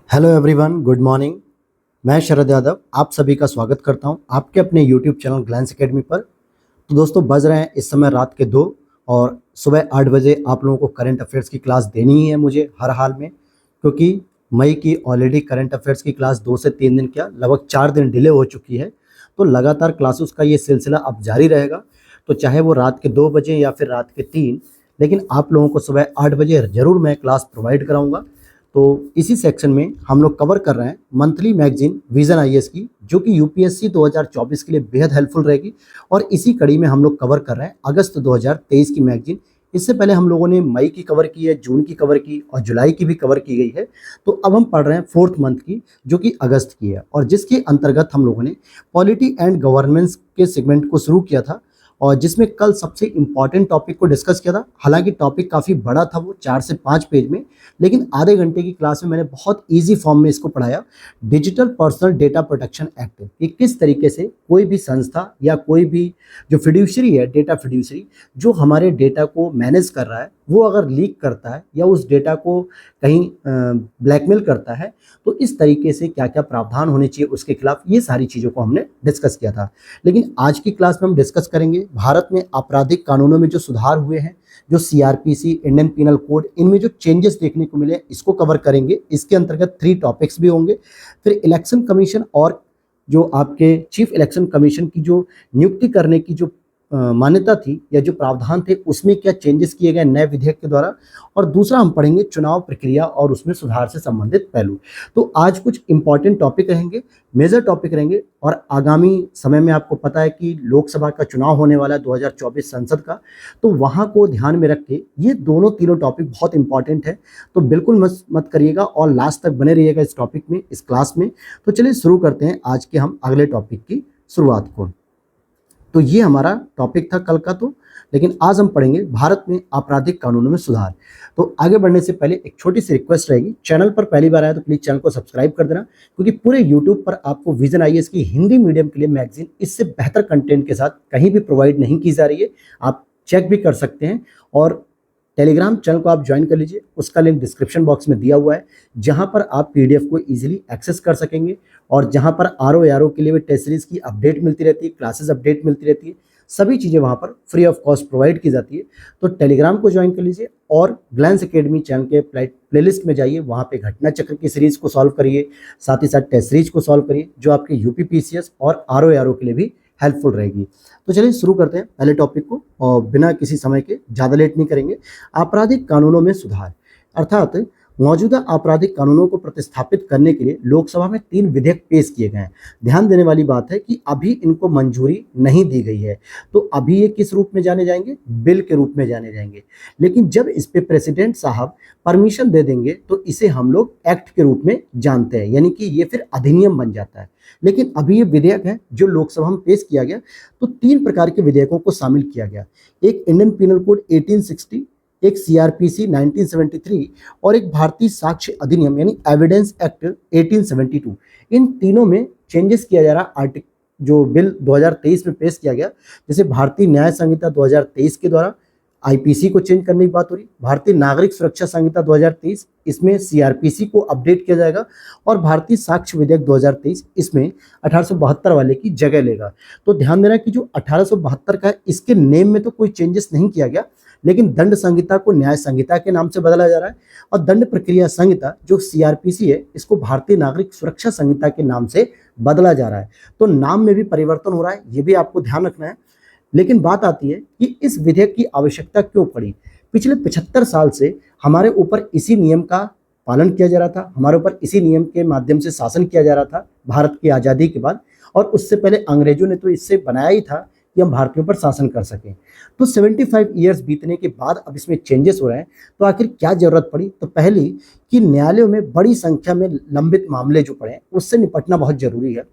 Hello everyone, good morning. मैं शरद यादव आप सभी का स्वागत करता हूं आपके अपने यूट्यूब चैनल ग्लैंस एकेडमी पर। तो दोस्तों, बज रहे हैं इस समय रात के 2 और सुबह 8 बजे आप लोगों को करंट अफेयर्स की क्लास देनी ही है मुझे हर हाल में, क्योंकि मई की ऑलरेडी करंट अफेयर्स की क्लास 2 से 3 दिन क्या लगभग 4 दिन डिले हो चुकी है। तो लगातार क्लासेस का ये सिलसिला अब जारी रहेगा। तो चाहे वो रात के 2 बजे या फिर रात के 3, लेकिन आप लोगों को सुबह 8 बजे ज़रूर मैं क्लास प्रोवाइड कराऊंगा। तो इसी सेक्शन में हम लोग कवर कर रहे हैं मंथली मैगजीन विजन आईएएस की, जो कि यूपीएससी 2024 के लिए बेहद हेल्पफुल रहेगी। और इसी कड़ी में हम लोग कवर कर रहे हैं अगस्त 2023 की मैगजीन। इससे पहले हम लोगों ने मई की कवर की है, जून की कवर की और जुलाई की भी कवर की गई है। तो अब हम पढ़ रहे हैं 4th मंथ की, जो कि अगस्त की है, और जिसके अंतर्गत हम लोगों ने पॉलिटी एंड गवर्नेंस के सेगमेंट को शुरू किया था, और जिसमें कल सबसे इम्पॉर्टेंट टॉपिक को डिस्कस किया था। हालांकि टॉपिक काफ़ी बड़ा था, वो 4 से 5 पेज में, लेकिन आधे घंटे की क्लास में मैंने बहुत इजी फॉर्म में इसको पढ़ाया। Digital personal data protection act, कि किस तरीके से कोई भी संस्था या कोई भी जो फिड्यूशरी है, डेटा फिड्यूशरी, जो हमारे डेटा को मैनेज कर रहा है, वो अगर लीक करता है या उस डेटा को कहीं ब्लैकमेल करता है, तो इस तरीके से क्या क्या प्रावधान होने चाहिए उसके खिलाफ, ये सारी चीज़ों को हमने डिस्कस किया था। लेकिन आज की क्लास में हम डिस्कस करेंगे भारत में आपराधिक कानूनों में जो सुधार हुए हैं, जो सीआरपीसी, इंडियन पिनल कोड, इनमें जो चेंजेस देखने को मिले, इसको कवर करेंगे। इसके अंतर्गत 3 टॉपिक्स भी होंगे। फिर इलेक्शन कमीशन और जो आपके चीफ इलेक्शन कमीशन की जो नियुक्ति करने की जो मान्यता थी या जो प्रावधान थे, उसमें क्या चेंजेस किए गए नए विधेयक के द्वारा। और दूसरा हम पढ़ेंगे चुनाव प्रक्रिया और उसमें सुधार से संबंधित पहलू। तो आज कुछ इंपॉर्टेंट टॉपिक रहेंगे, मेजर टॉपिक रहेंगे। और आगामी समय में आपको पता है कि लोकसभा का चुनाव होने वाला है 2024 संसद का, तो वहाँ को ध्यान में रख के ये दोनों तीनों टॉपिक बहुत इंपॉर्टेंट है। तो बिल्कुल मत करिएगा और लास्ट तक बने रहिएगा इस टॉपिक में, इस क्लास में। तो चलिए शुरू करते हैं आज के हम अगले टॉपिक की शुरुआत को। तो ये हमारा टॉपिक था कल का। तो लेकिन आज हम पढ़ेंगे भारत में आपराधिक कानूनों में सुधार। तो आगे बढ़ने से पहले एक छोटी सी रिक्वेस्ट रहेगी, चैनल पर पहली बार आया तो प्लीज चैनल को सब्सक्राइब कर देना, क्योंकि पूरे यूट्यूब पर आपको विजन आईएएस की हिंदी मीडियम के लिए मैगजीन इससे बेहतर कंटेंट के साथ कहीं भी प्रोवाइड नहीं की जा रही है। आप चेक भी कर सकते हैं। और टेलीग्राम चैनल को आप ज्वाइन कर लीजिए, उसका लिंक डिस्क्रिप्शन बॉक्स में दिया हुआ है, जहां पर आप पीडीएफ को इजीली एक्सेस कर सकेंगे। और जहां पर आरओ के लिए भी टेस्ट सीरीज की अपडेट मिलती रहती है, क्लासेस अपडेट मिलती रहती है, सभी चीज़ें वहां पर फ्री ऑफ कॉस्ट प्रोवाइड की जाती है। तो टेलीग्राम को ज्वाइन कर लीजिए और ग्लैंस एकेडमी चैनल के प्लेलिस्ट में जाइए, वहाँ पे घटना चक्र की सीरीज को सॉल्व करिए, साथ ही साथ टेस्ट सीरीज को सॉल्व करिए, जो आपके यूपीपीसीएस और आरओ के लिए भी हेल्पफुल रहेगी। तो चलिए शुरू करते हैं पहले टॉपिक को, और बिना किसी समय के ज़्यादा लेट नहीं करेंगे। आपराधिक कानूनों में सुधार, अर्थात मौजूदा आपराधिक कानूनों को प्रतिस्थापित करने के लिए लोकसभा में 3 विधेयक पेश किए गए हैं। ध्यान देने वाली बात है कि अभी इनको मंजूरी नहीं दी गई है, तो अभी ये किस रूप में जाने जाएंगे? बिल के रूप में जाने जाएंगे। लेकिन जब इस पे प्रेसिडेंट साहब परमिशन दे देंगे, तो इसे हम लोग एक्ट के रूप में जानते हैं, यानी कि ये फिर अधिनियम बन जाता है। लेकिन अभी ये विधेयक है जो लोकसभा में पेश किया गया। तो 3 प्रकार के विधेयकों को शामिल किया गया, एक इंडियन पिनल कोड 1860, एक सीआरपीसी 1973 और एक भारतीय साक्ष्य अधिनियम यानी एविडेंस एक्ट 1872। इन तीनों में चेंजेस किया जा रहा जो बिल 2023 में पेश किया गया। जैसे भारतीय न्याय संहिता 2023 के द्वारा आईपीसी को चेंज करने की बात हो रही, भारतीय नागरिक सुरक्षा संहिता 2023, इसमें सीआरपीसी को अपडेट किया जाएगा, और भारतीय साक्ष्य विधेयक 2023, इसमें 1872 वाले की जगह लेगा। तो ध्यान देना कि जो 1872 का है, इसके नेम में तो कोई चेंजेस नहीं किया गया, लेकिन दंड संहिता को न्याय संहिता के नाम से बदला जा रहा है, और दंड प्रक्रिया संहिता जो सीआरपीसी है, इसको भारतीय नागरिक सुरक्षा संहिता के नाम से बदला जा रहा है। तो नाम में भी परिवर्तन हो रहा है, ये भी आपको ध्यान रखना है। लेकिन बात आती है कि इस विधेयक की आवश्यकता क्यों पड़ी? पिछले 75 साल से हमारे ऊपर इसी नियम का पालन किया जा रहा था, हमारे ऊपर इसी नियम के माध्यम से शासन किया जा रहा था भारत की आज़ादी के बाद। और उससे पहले अंग्रेजों ने तो इससे बनाया ही था कि हम भारतीयों पर शासन कर सकें। तो 75 ईयर्स बीतने के बाद अब इसमें चेंजेस हो रहे हैं, तो आखिर क्या जरूरत पड़ी? तो पहली कि न्यायालयों में बड़ी संख्या में लंबित मामले जो पड़े, उससे निपटना बहुत जरूरी है,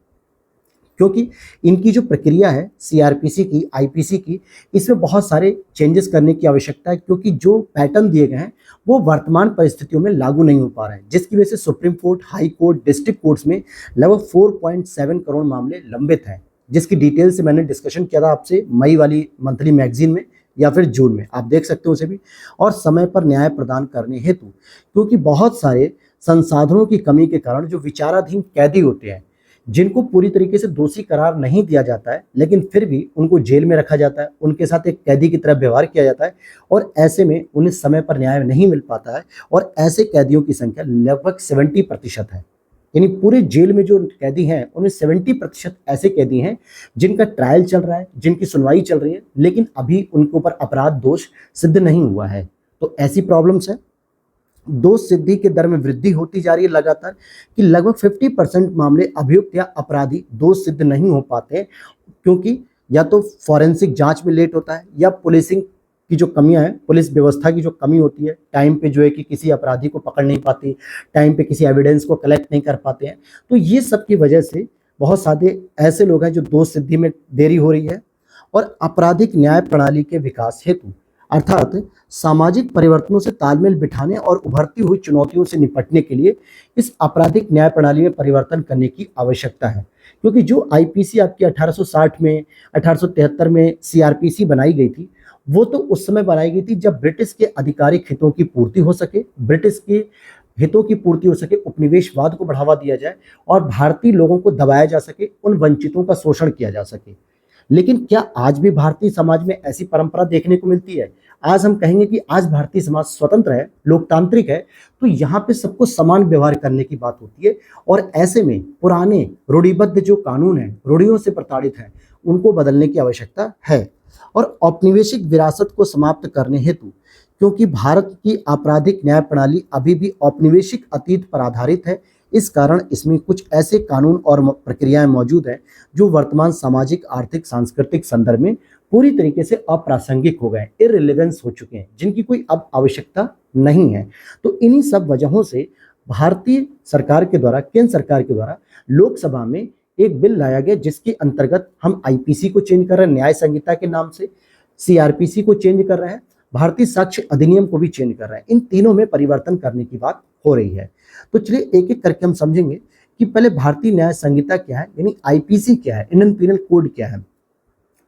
क्योंकि इनकी जो प्रक्रिया है सीआरपीसी की, आईपीसी की, इसमें बहुत सारे चेंजेस करने की आवश्यकता है, क्योंकि जो पैटर्न दिए गए हैं वो वर्तमान परिस्थितियों में लागू नहीं हो पा रहे हैं, जिसकी वजह से supreme court, high court, district courts में लगभग 4.7 करोड़ मामले लंबित हैं, जिसकी डिटेल से मैंने डिस्कशन किया था आपसे मई वाली मंथली मैगजीन में या फिर जून में, आप देख सकते हो उसे भी। और समय पर न्याय प्रदान करने हेतु, क्योंकि बहुत सारे संसाधनों की कमी के कारण जो विचाराधीन कैदी होते हैं, जिनको पूरी तरीके से दोषी करार नहीं दिया जाता है, लेकिन फिर भी उनको जेल में रखा जाता है, उनके साथ एक कैदी की तरह व्यवहार किया जाता है और ऐसे में उन्हें समय पर न्याय नहीं मिल पाता है और ऐसे कैदियों की संख्या लगभग 70% है। यानी पूरे जेल में जो कैदी हैं उनमें 70% ऐसे कैदी हैं जिनका ट्रायल चल रहा है, जिनकी सुनवाई चल रही है, लेकिन अभी उनके ऊपर अपराध दोष सिद्ध नहीं हुआ है। तो ऐसी प्रॉब्लम्स है। दोष सिद्धि के दर में वृद्धि होती जा रही है लगातार, कि लगभग 50% मामले अभियुक्त या अपराधी दोष सिद्ध नहीं हो पाते, क्योंकि या तो फॉरेंसिक जांच में लेट होता है या पुलिसिंग की जो कमियां हैं, पुलिस व्यवस्था की जो कमी होती है, टाइम पे जो है कि किसी अपराधी को पकड़ नहीं पाती, टाइम पे किसी एविडेंस को कलेक्ट नहीं कर पाते हैं। तो ये सब की वजह से बहुत सारे ऐसे लोग हैं जो दोष सिद्धि में देरी हो रही है। और आपराधिक न्याय प्रणाली के विकास हेतु, अर्थात सामाजिक परिवर्तनों से तालमेल बिठाने और उभरती हुई चुनौतियों से निपटने के लिए इस आपराधिक न्याय प्रणाली में परिवर्तन करने की आवश्यकता है। क्योंकि जो आईपीसी आपकी 1860 में 1873 में सीआरपीसी बनाई गई थी, वो तो उस समय बनाई गई थी जब ब्रिटिश के आधिकारिक हितों की पूर्ति हो सके, ब्रिटिश के हितों की पूर्ति हो सके, उपनिवेशवाद को बढ़ावा दिया जाए और भारतीय लोगों को दबाया जा सके, उन वंचितों का शोषण किया जा सके। लेकिन क्या आज भी भारतीय समाज में ऐसी परंपरा देखने को मिलती है? आज हम कहेंगे कि आज भारतीय समाज स्वतंत्र है, लोकतांत्रिक है, तो यहाँ पे सबको समान व्यवहार करने की बात होती है और ऐसे में पुराने रूढ़िबद्ध जो कानून हैं, रूढ़ियों से प्रताड़ित हैं, उनको बदलने की आवश्यकता है। और औपनिवेशिक विरासत को समाप्त करने हेतु, क्योंकि भारत की आपराधिक न्याय प्रणाली अभी भी औपनिवेशिक अतीत पर आधारित है, इस कारण इसमें कुछ ऐसे कानून और प्रक्रियाएं मौजूद हैं जो वर्तमान सामाजिक, आर्थिक, सांस्कृतिक संदर्भ में पूरी तरीके से अप्रासंगिक हो गए, इररिलेवेंस हो चुके हैं, जिनकी कोई अब आवश्यकता नहीं है। तो इन्हीं सब वजहों से भारतीय सरकार के द्वारा, केंद्र सरकार के द्वारा लोकसभा में एक बिल लाया गया जिसके अंतर्गत हम आईपीसी को चेंज कर रहे हैं न्याय संहिता के नाम से, सीआरपीसी को चेंज कर रहे हैं, भारतीय साक्ष्य अधिनियम को भी चेंज कर रहे हैं। इन तीनों में परिवर्तन करने की बात हो रही है। तो चलिए एक एक करके हम समझेंगे कि पहले भारतीय न्याय संहिता क्या है, यानी आईपीसी क्या है, इंडियन पीनल कोड क्या है।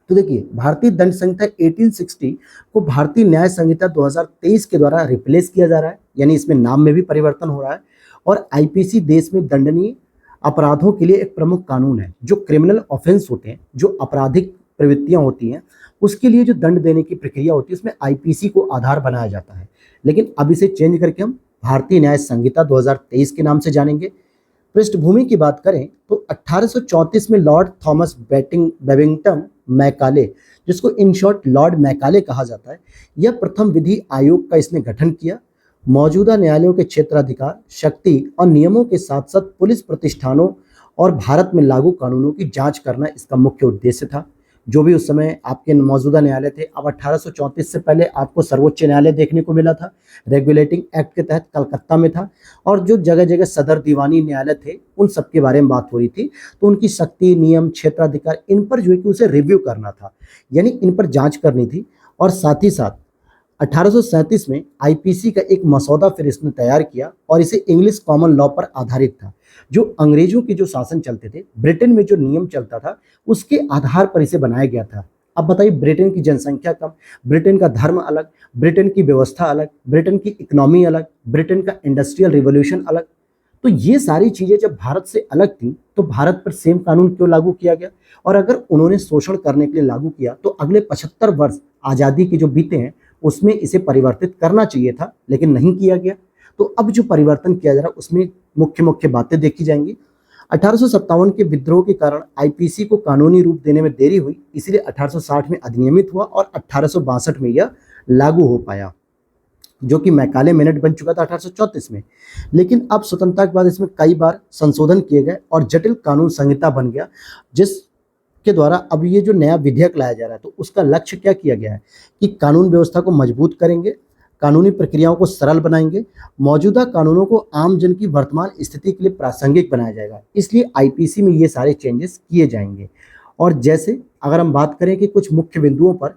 तो देखिए, भारतीय दंड संहिता 1860 को भारतीय न्याय संहिता 2023 के द्वारा रिप्लेस किया जा रहा है, यानी इसमें नाम में भी परिवर्तन हो रहा है। और आईपीसी देश में दंडनीय अपराधों के लिए एक प्रमुख कानून है। जो क्रिमिनल ऑफेंस होते हैं, जो आपराधिक प्रवृत्तियां होती हैं, उसके लिए जो दंड देने की प्रक्रिया होती है, उसमें आईपीसी को आधार बनाया जाता है। लेकिन अब इसे चेंज करके हम भारतीय न्याय संहिता 2023 के नाम से जानेंगे। पृष्ठभूमि की बात करें तो 1834 में लॉर्ड थॉमस बेबिंगटन मैकाले, जिसको इन शॉर्ट लॉर्ड मैकाले कहा जाता है, यह प्रथम विधि आयोग का इसने गठन किया। मौजूदा न्यायालयों के क्षेत्राधिकार, शक्ति और नियमों के साथ साथ पुलिस प्रतिष्ठानों और भारत में लागू कानूनों की जांच करना इसका मुख्य उद्देश्य था। जो भी उस समय आपके मौजूदा न्यायालय थे, अब 1834 से पहले आपको सर्वोच्च न्यायालय देखने को मिला था, रेगुलेटिंग एक्ट के तहत कलकत्ता में था, और जो जगह जगह सदर दीवानी न्यायालय थे उन सब के बारे में बात हो रही थी। तो उनकी शक्ति, नियम, क्षेत्राधिकार, इन पर जो है कि उसे रिव्यू करना था, यानी इन पर जांच करनी थी। और साथ ही साथ 1837 में आईपीसी का एक मसौदा फिर इसने तैयार किया और इसे इंग्लिश कॉमन लॉ पर आधारित था। जो अंग्रेजों के जो शासन चलते थे, ब्रिटेन में जो नियम चलता था, उसके आधार पर इसे बनाया गया था। अब बताइए, ब्रिटेन की जनसंख्या कम, ब्रिटेन का धर्म अलग, ब्रिटेन की व्यवस्था अलग, ब्रिटेन की इकोनॉमी अलग, ब्रिटेन का इंडस्ट्रियल रिवॉल्यूशन अलग। तो ये सारी चीजें जब भारत से अलग थी तो भारत पर सेम कानून क्यों लागू किया गया? और अगर उन्होंने शोषण करने के लिए लागू किया तो अगले 75 वर्ष आजादी के जो बीते हैं उसमें इसे परिवर्तित करना चाहिए था, लेकिन नहीं किया गया। तो अब जो परिवर्तन किया जा रहा है उसमें मुख्य मुख्य बातें देखी जाएंगी। 1857 के विद्रोह के कारण आईपीसी को कानूनी रूप देने में देरी हुई, इसलिए 1860 में अधिनियमित हुआ और 1862 में यह लागू हो पाया, जो कि मैकाले मिनट बन चुका था 1834 में। लेकिन अब स्वतंत्रता के बाद इसमें कई बार संशोधन किए गए और जटिल कानून संहिता बन गया, जिस के द्वारा अब ये जो नया विधेयक लाया जा रहा है तो उसका लक्ष्य क्या किया गया है कि कानून व्यवस्था को मजबूत करेंगे, कानूनी प्रक्रियाओं को सरल बनाएंगे, मौजूदा कानूनों को आम जन की वर्तमान स्थिति के लिए प्रासंगिक बनाया जाएगा। इसलिए आईपीसी में ये सारे चेंजेस किए जाएंगे। और जैसे अगर हम बात करें कि कुछ मुख्य बिंदुओं पर,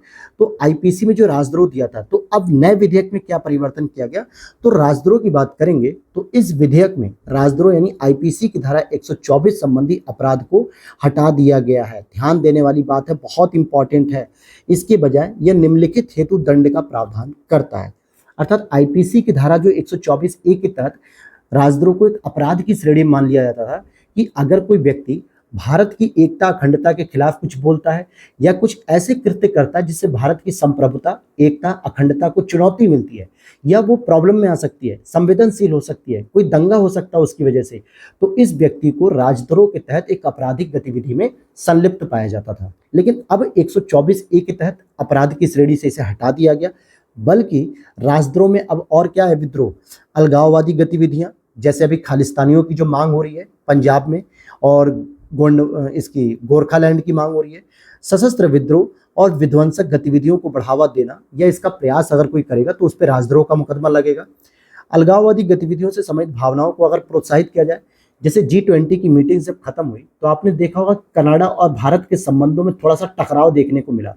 तो आईपीसी में जो राजद्रोह दिया था, तो अब नए विधेयक में क्या परिवर्तन किया गया? तो राजद्रोह की बात करेंगे तो इस विधेयक में राजद्रोह यानी आईपीसी की धारा 124 संबंधी अपराध को हटा दिया गया है। ध्यान देने वाली बात है, बहुत इंपॉर्टेंट है। इसके बजाय यह निम्नलिखित हेतु दंड का प्रावधान करता है। अर्थात आईपीसी की धारा जो 124A के तहत राजद्रोह को एक अपराध की श्रेणी में मान लिया जाता था कि अगर कोई व्यक्ति भारत की एकता अखंडता के खिलाफ कुछ बोलता है या कुछ ऐसे कृत्य करता है जिससे भारत की संप्रभुता एकता अखंडता को चुनौती मिलती है या वो प्रॉब्लम में आ सकती है, संवेदनशील हो सकती है, कोई दंगा हो सकता है उसकी वजह से, तो इस व्यक्ति को राजद्रोह के तहत एक आपराधिक गतिविधि में संलिप्त पाया जाता था। लेकिन अब 124 ए के तहत अपराध की श्रेणी से इसे हटा दिया गया, बल्कि राजद्रोह में अब और क्या है विद्रोह, अलगाववादी गतिविधियां, जैसे अभी खालिस्तानियों की जो मांग हो रही है पंजाब में और इसकी गोरखालैंड की मांग हो रही है, सशस्त्र विद्रोह और विध्वंसक गतिविधियों को बढ़ावा देना या इसका प्रयास अगर कोई करेगा तो उस पर राजद्रोह का मुकदमा लगेगा। अलगाववादी गतिविधियों से संबंधित भावनाओं को अगर प्रोत्साहित किया जाए, जैसे G20 की मीटिंग जब खत्म हुई तो आपने देखा होगा कनाडा और भारत के संबंधों में थोड़ा सा टकराव देखने को मिला,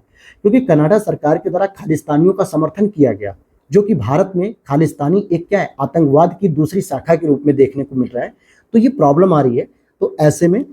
क्योंकि कनाडा सरकार के द्वारा खालिस्तानियों का समर्थन किया गया, जो कि भारत में खालिस्तानी एक क्या है, आतंकवाद की दूसरी शाखा के रूप में देखने को मिल रहा है। तो ये प्रॉब्लम आ रही है। तो ऐसे में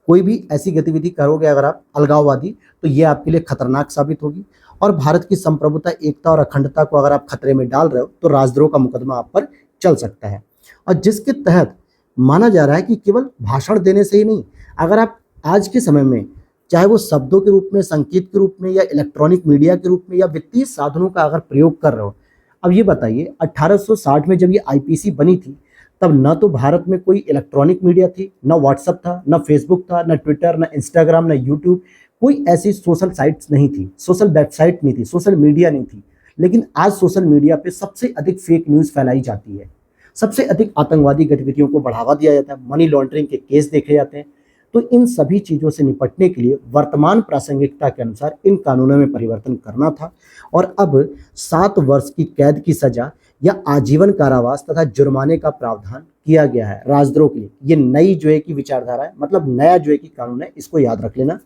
कोई भी ऐसी गतिविधि करोगे अगर आप अलगाववादी, तो ये आपके लिए खतरनाक साबित होगी और भारत की संप्रभुता एकता और अखंडता को अगर आप खतरे में डाल रहे हो तो राजद्रोह का मुकदमा आप पर चल सकता है। और जिसके तहत माना जा रहा है कि केवल भाषण देने से ही नहीं, अगर आप आज के समय में चाहे वो शब्दों के रूप में, संकेत के रूप में या इलेक्ट्रॉनिक मीडिया के रूप में या वित्तीय साधनों का अगर प्रयोग कर रहे हो, अब ये बताइए 1860 में जब ये आईपीसी बनी थी तब न तो भारत में कोई इलेक्ट्रॉनिक मीडिया थी, न व्हाट्सएप था, न फेसबुक था, न ट्विटर, न इंस्टाग्राम, न यूट्यूब, कोई ऐसी सोशल साइट्स नहीं थी, सोशल वेबसाइट नहीं थी, सोशल मीडिया नहीं थी। लेकिन आज सोशल मीडिया पे सबसे अधिक फेक न्यूज़ फैलाई जाती है, सबसे अधिक आतंकवादी गतिविधियों को बढ़ावा दिया जाता है, मनी लॉन्ड्रिंग के केस देखे जाते हैं। तो इन सभी चीज़ों से निपटने के लिए वर्तमान प्रासंगिकता के अनुसार इन कानूनों में परिवर्तन करना था और अब 7 वर्ष की कैद की सजा या आजीवन कारावास तथा जुर्माने का प्रावधान किया गया है राजद्रोह के लिए। ये नई जो है की विचारधारा है, मतलब नया जो है की कानून है, इसको याद रख लेना।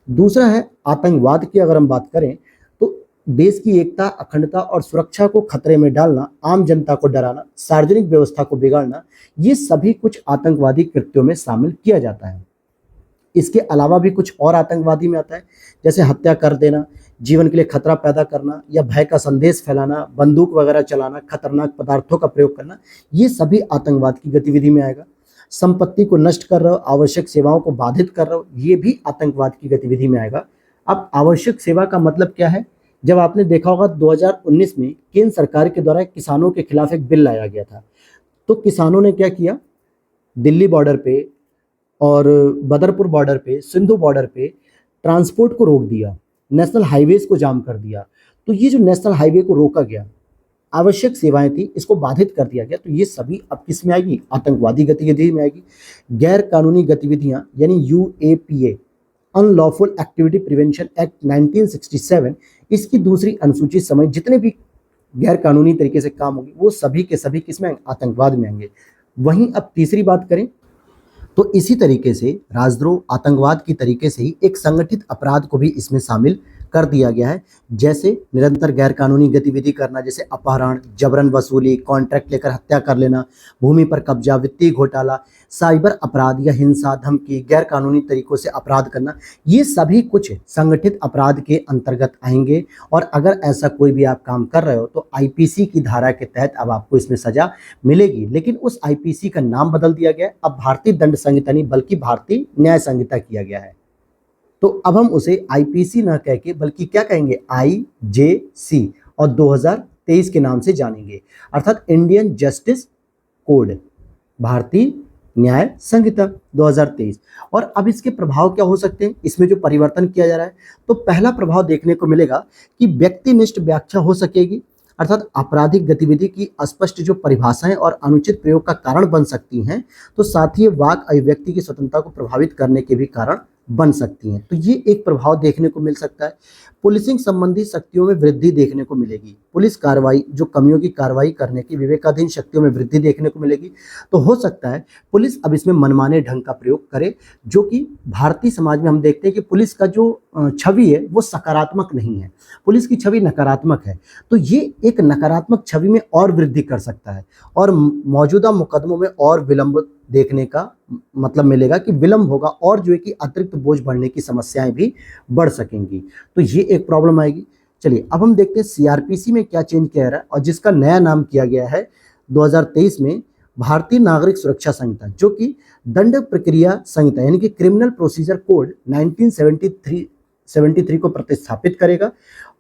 दूसरा है आतंकवाद की अगर हम बात करें तो देश की एकता अखंडता और सुरक्षा को खतरे में डालना, आम जनता को डराना, सार्वजनिक व्यवस्था को बिगाड़ना, ये सभी कुछ आतंकवादी कृत्यों में शामिल किया जाता है। इसके अलावा भी कुछ और आतंकवादी में आता है, जैसे हत्या कर देना, जीवन के लिए खतरा पैदा करना या भय का संदेश फैलाना, बंदूक वगैरह चलाना, खतरनाक पदार्थों का प्रयोग करना, ये सभी आतंकवाद की गतिविधि में आएगा। संपत्ति को नष्ट कर रहे हो, आवश्यक सेवाओं को बाधित कर रहे हो, ये भी आतंकवाद की गतिविधि में आएगा। अब आवश्यक सेवा का मतलब क्या है? जब आपने देखा होगा 2019 में केंद्र सरकार के द्वारा किसानों के खिलाफ एक बिल लाया गया था, तो किसानों ने क्या किया, दिल्ली बॉर्डर पे और बदरपुर बॉर्डर पे, सिंधु बॉर्डर पे ट्रांसपोर्ट को रोक दिया, नेशनल हाईवेज को जाम कर दिया। तो ये जो नेशनल हाईवे को रोका गया, आवश्यक सेवाएं थी, इसको बाधित कर दिया गया, तो ये सभी अब किस में आएगी? आतंकवादी गतिविधि में आएगी। गैर कानूनी गतिविधियां यानी UAPA, unlawful activity prevention act 1967, इसकी दूसरी अनुसूची समेत जितने भी गैर कानूनी तरीके से काम होंगे वो सभी के सभी किसमें? आतंकवाद में आएंगे। वहीं अब तीसरी बात करें तो इसी तरीके से राजद्रोह आतंकवाद की तरीके से ही एक संगठित अपराध को भी इसमें शामिल कर दिया गया है, जैसे निरंतर गैर कानूनी गतिविधि करना, जैसे अपहरण, जबरन वसूली, कॉन्ट्रैक्ट लेकर हत्या कर लेना, भूमि पर कब्जा, वित्तीय घोटाला, साइबर अपराध या हिंसा, धमकी, गैर कानूनी तरीकों से अपराध करना, ये सभी कुछ संगठित अपराध के अंतर्गत आएंगे। और अगर ऐसा कोई भी आप काम कर रहे हो तो IPC की धारा के तहत अब आपको इसमें सजा मिलेगी। लेकिन उस IPC का नाम बदल दिया गया, अब भारतीय दंड संहिता नहीं बल्कि भारतीय न्याय संहिता किया गया है। तो अब हम उसे IPC न कह के बल्कि क्या कहेंगे? IJC, और 2023 के नाम से जानेंगे, अर्थात इंडियन जस्टिस कोड, भारतीय न्याय संहिता 2023। और अब इसके प्रभाव क्या हो सकते हैं? इसमें जो परिवर्तन किया जा रहा है, तो पहला प्रभाव देखने को मिलेगा कि व्यक्तिनिष्ठ व्याख्या हो सकेगी, अर्थात आपराधिक गतिविधि की अस्पष्ट जो परिभाषाएं और अनुचित प्रयोग का कारण बन सकती हैं, तो साथ ही वाक अभिव्यक्ति की स्वतंत्रता को प्रभावित करने के भी कारण बन सकती हैं। तो ये एक प्रभाव देखने को मिल सकता है। पुलिसिंग संबंधी शक्तियों में वृद्धि देखने को मिलेगी, पुलिस कार्रवाई जो कमियों की कार्रवाई करने की विवेकाधीन शक्तियों में वृद्धि देखने को मिलेगी। तो हो सकता है पुलिस अब इसमें मनमाने ढंग का प्रयोग करे, जो कि भारतीय समाज में हम देखते हैं कि पुलिस का जो छवि है वो सकारात्मक नहीं है, पुलिस की छवि नकारात्मक है। तो ये एक नकारात्मक छवि में और वृद्धि कर सकता है और मौजूदा मुकदमों में और विलंब देखने का मतलब मिलेगा कि विलंब होगा और जो है कि अतिरिक्त बोझ बढ़ने की समस्याएं भी बढ़ सकेंगी। तो ये एक प्रॉब्लम आएगी। चलिए अब हम देखते हैं CRPC में क्या चेंज किया जा रहा है और जिसका नया नाम किया गया है 2023 में भारतीय नागरिक सुरक्षा संहिता, जो कि दंड प्रक्रिया संहिता यानी कि क्रिमिनल प्रोसीजर कोड 1973 को प्रतिस्थापित करेगा।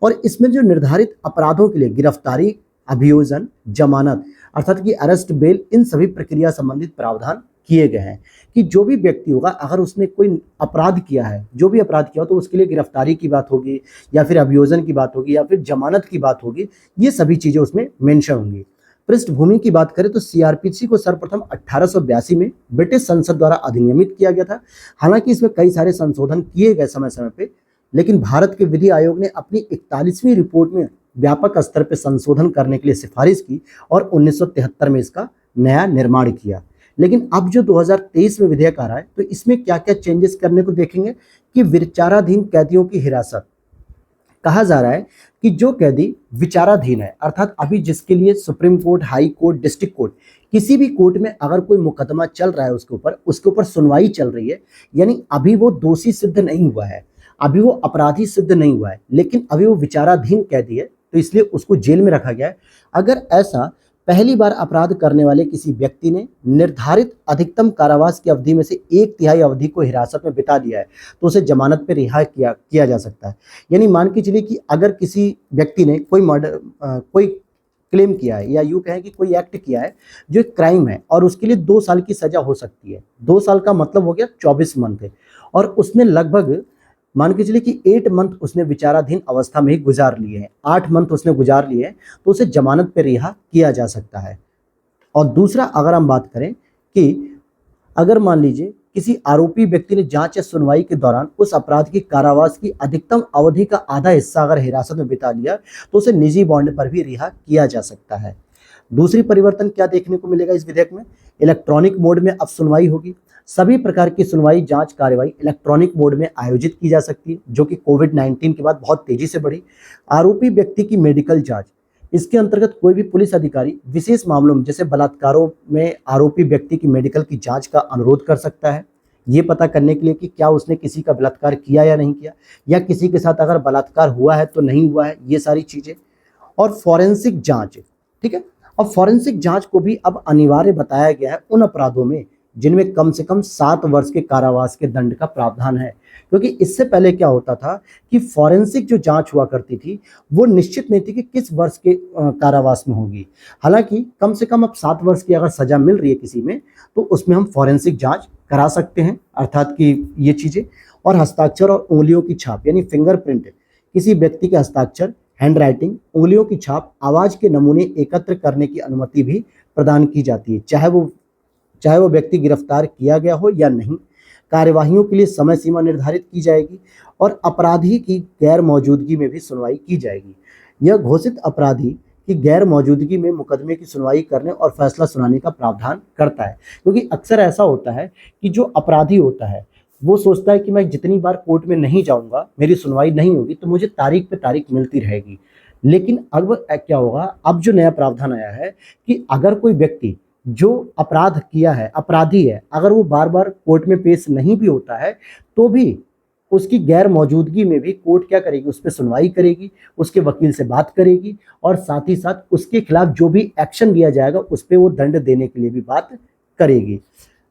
और इसमें जो निर्धारित अपराधों के लिए गिरफ्तारी, अभियोजन, जमानत अर्थात कि अरेस्ट, बेल, इन सभी प्रक्रिया संबंधित प्रावधान किए गए हैं कि जो भी व्यक्ति होगा अगर उसने कोई अपराध किया है, जो भी अपराध किया हो, तो उसके लिए गिरफ्तारी की बात होगी या फिर अभियोजन की बात होगी या फिर जमानत की बात होगी, ये सभी चीजें उसमें मेंशन होंगी। पृष्ठभूमि की बात करें तो सीआरपीसी को सर्वप्रथम 1882 में ब्रिटिश संसद द्वारा अधिनियमित किया गया था। हालांकि इसमें कई सारे संशोधन किए गए समय समय पे, लेकिन भारत के विधि आयोग ने अपनी 41वीं रिपोर्ट में व्यापक स्तर पर संशोधन करने के लिए सिफारिश की और 1973 में इसका नया निर्माण किया। लेकिन अब जो 2023 में विधेयक आ रहा है, तो इसमें क्या क्या चेंजेस करने को देखेंगे कि विचाराधीन कैदियों की हिरासत, कहा जा रहा है कि जो कैदी विचाराधीन है, अर्थात अभी जिसके लिए supreme court, high court, district court, किसी भी कोर्ट में अगर कोई मुकदमा चल रहा है, उसके ऊपर सुनवाई चल रही है, यानी अभी वो दोषी सिद्ध नहीं हुआ है, अभी वो अपराधी सिद्ध नहीं हुआ है, लेकिन अभी वो विचाराधीन कैदी है, तो इसलिए उसको जेल में रखा गया है। अगर ऐसा पहली बार अपराध करने वाले किसी व्यक्ति ने निर्धारित अधिकतम कारावास की अवधि में से 1/3 अवधि को हिरासत में बिता दिया है, तो उसे जमानत पर रिहा किया जा सकता है। यानी मान के चलिए कि अगर किसी व्यक्ति ने कोई क्लेम किया है, या यूँ कहें कि कोई एक्ट किया है जो एक क्राइम है, और उसके लिए 2 साल की सजा हो सकती है। 2 साल का मतलब हो गया 24 मंथ है, और उसने लगभग मान के चलिए कि 8 मंथ उसने विचाराधीन अवस्था में ही गुजार लिए हैं, 8 मंथ उसने गुजार लिए हैं, तो उसे जमानत पर रिहा किया जा सकता है। और दूसरा, अगर हम बात करें कि अगर मान लीजिए किसी आरोपी व्यक्ति ने जांच या सुनवाई के दौरान उस अपराध की कारावास की अधिकतम अवधि का आधा हिस्सा अगर हिरासत में बिता लिया, तो उसे निजी बॉन्ड पर भी रिहा किया जा सकता है। दूसरी परिवर्तन क्या देखने को मिलेगा इस विधेयक में, इलेक्ट्रॉनिक मोड में अब सुनवाई होगी। सभी प्रकार की सुनवाई, जांच, कार्रवाई इलेक्ट्रॉनिक मोड में आयोजित की जा सकती है, जो कि कोविड-19 के बाद बहुत तेजी से बढ़ी। आरोपी व्यक्ति की मेडिकल जांच, इसके अंतर्गत कोई भी पुलिस अधिकारी विशेष मामलों में जैसे बलात्कारों में आरोपी व्यक्ति की मेडिकल की जांच का अनुरोध कर सकता है, ये पता करने के लिए कि क्या उसने किसी का बलात्कार किया या नहीं किया, या किसी के साथ अगर बलात्कार हुआ है तो नहीं हुआ है, ये सारी चीजें। और फॉरेंसिक जांच, ठीक है, और फॉरेंसिक जांच को भी अब अनिवार्य बताया गया है उन अपराधों में जिनमें कम से कम 7 वर्ष के कारावास के दंड का प्रावधान है। क्योंकि इससे पहले क्या होता था कि फॉरेंसिक जो जांच हुआ करती थी वो निश्चित नहीं थी कि किस वर्ष के कारावास में होगी। हालांकि कम से कम अब 7 वर्ष की अगर सजा मिल रही है किसी में, तो उसमें हम फॉरेंसिक जांच करा सकते हैं, अर्थात कि ये चीजें। और हस्ताक्षर और उंगलियों की छाप यानी फिंगरप्रिंट, किसी व्यक्ति के हस्ताक्षर, हैंड राइटिंग, उंगलियों की छाप, आवाज के नमूने एकत्र करने की अनुमति भी प्रदान की जाती है, चाहे वो व्यक्ति गिरफ्तार किया गया हो या नहीं। कार्यवाहियों के लिए समय सीमा निर्धारित की जाएगी और अपराधी की गैर मौजूदगी में भी सुनवाई की जाएगी। यह घोषित अपराधी की गैर मौजूदगी में मुकदमे की सुनवाई करने और फैसला सुनाने का प्रावधान करता है। क्योंकि अक्सर ऐसा होता है कि जो अपराधी होता है वो सोचता है कि मैं जितनी बार कोर्ट में नहीं जाऊंगा, मेरी सुनवाई नहीं होगी, तो मुझे तारीख पे तारीख मिलती रहेगी। लेकिन अब क्या होगा, अब जो नया प्रावधान आया है कि अगर कोई व्यक्ति जो अपराध किया है, अपराधी है, अगर वो बार बार कोर्ट में पेश नहीं भी होता है, तो भी उसकी गैर मौजूदगी में भी कोर्ट क्या करेगी, उस पर सुनवाई करेगी, उसके वकील से बात करेगी, और साथ ही साथ उसके खिलाफ जो भी एक्शन लिया जाएगा उस पर वो दंड देने के लिए भी बात करेगी।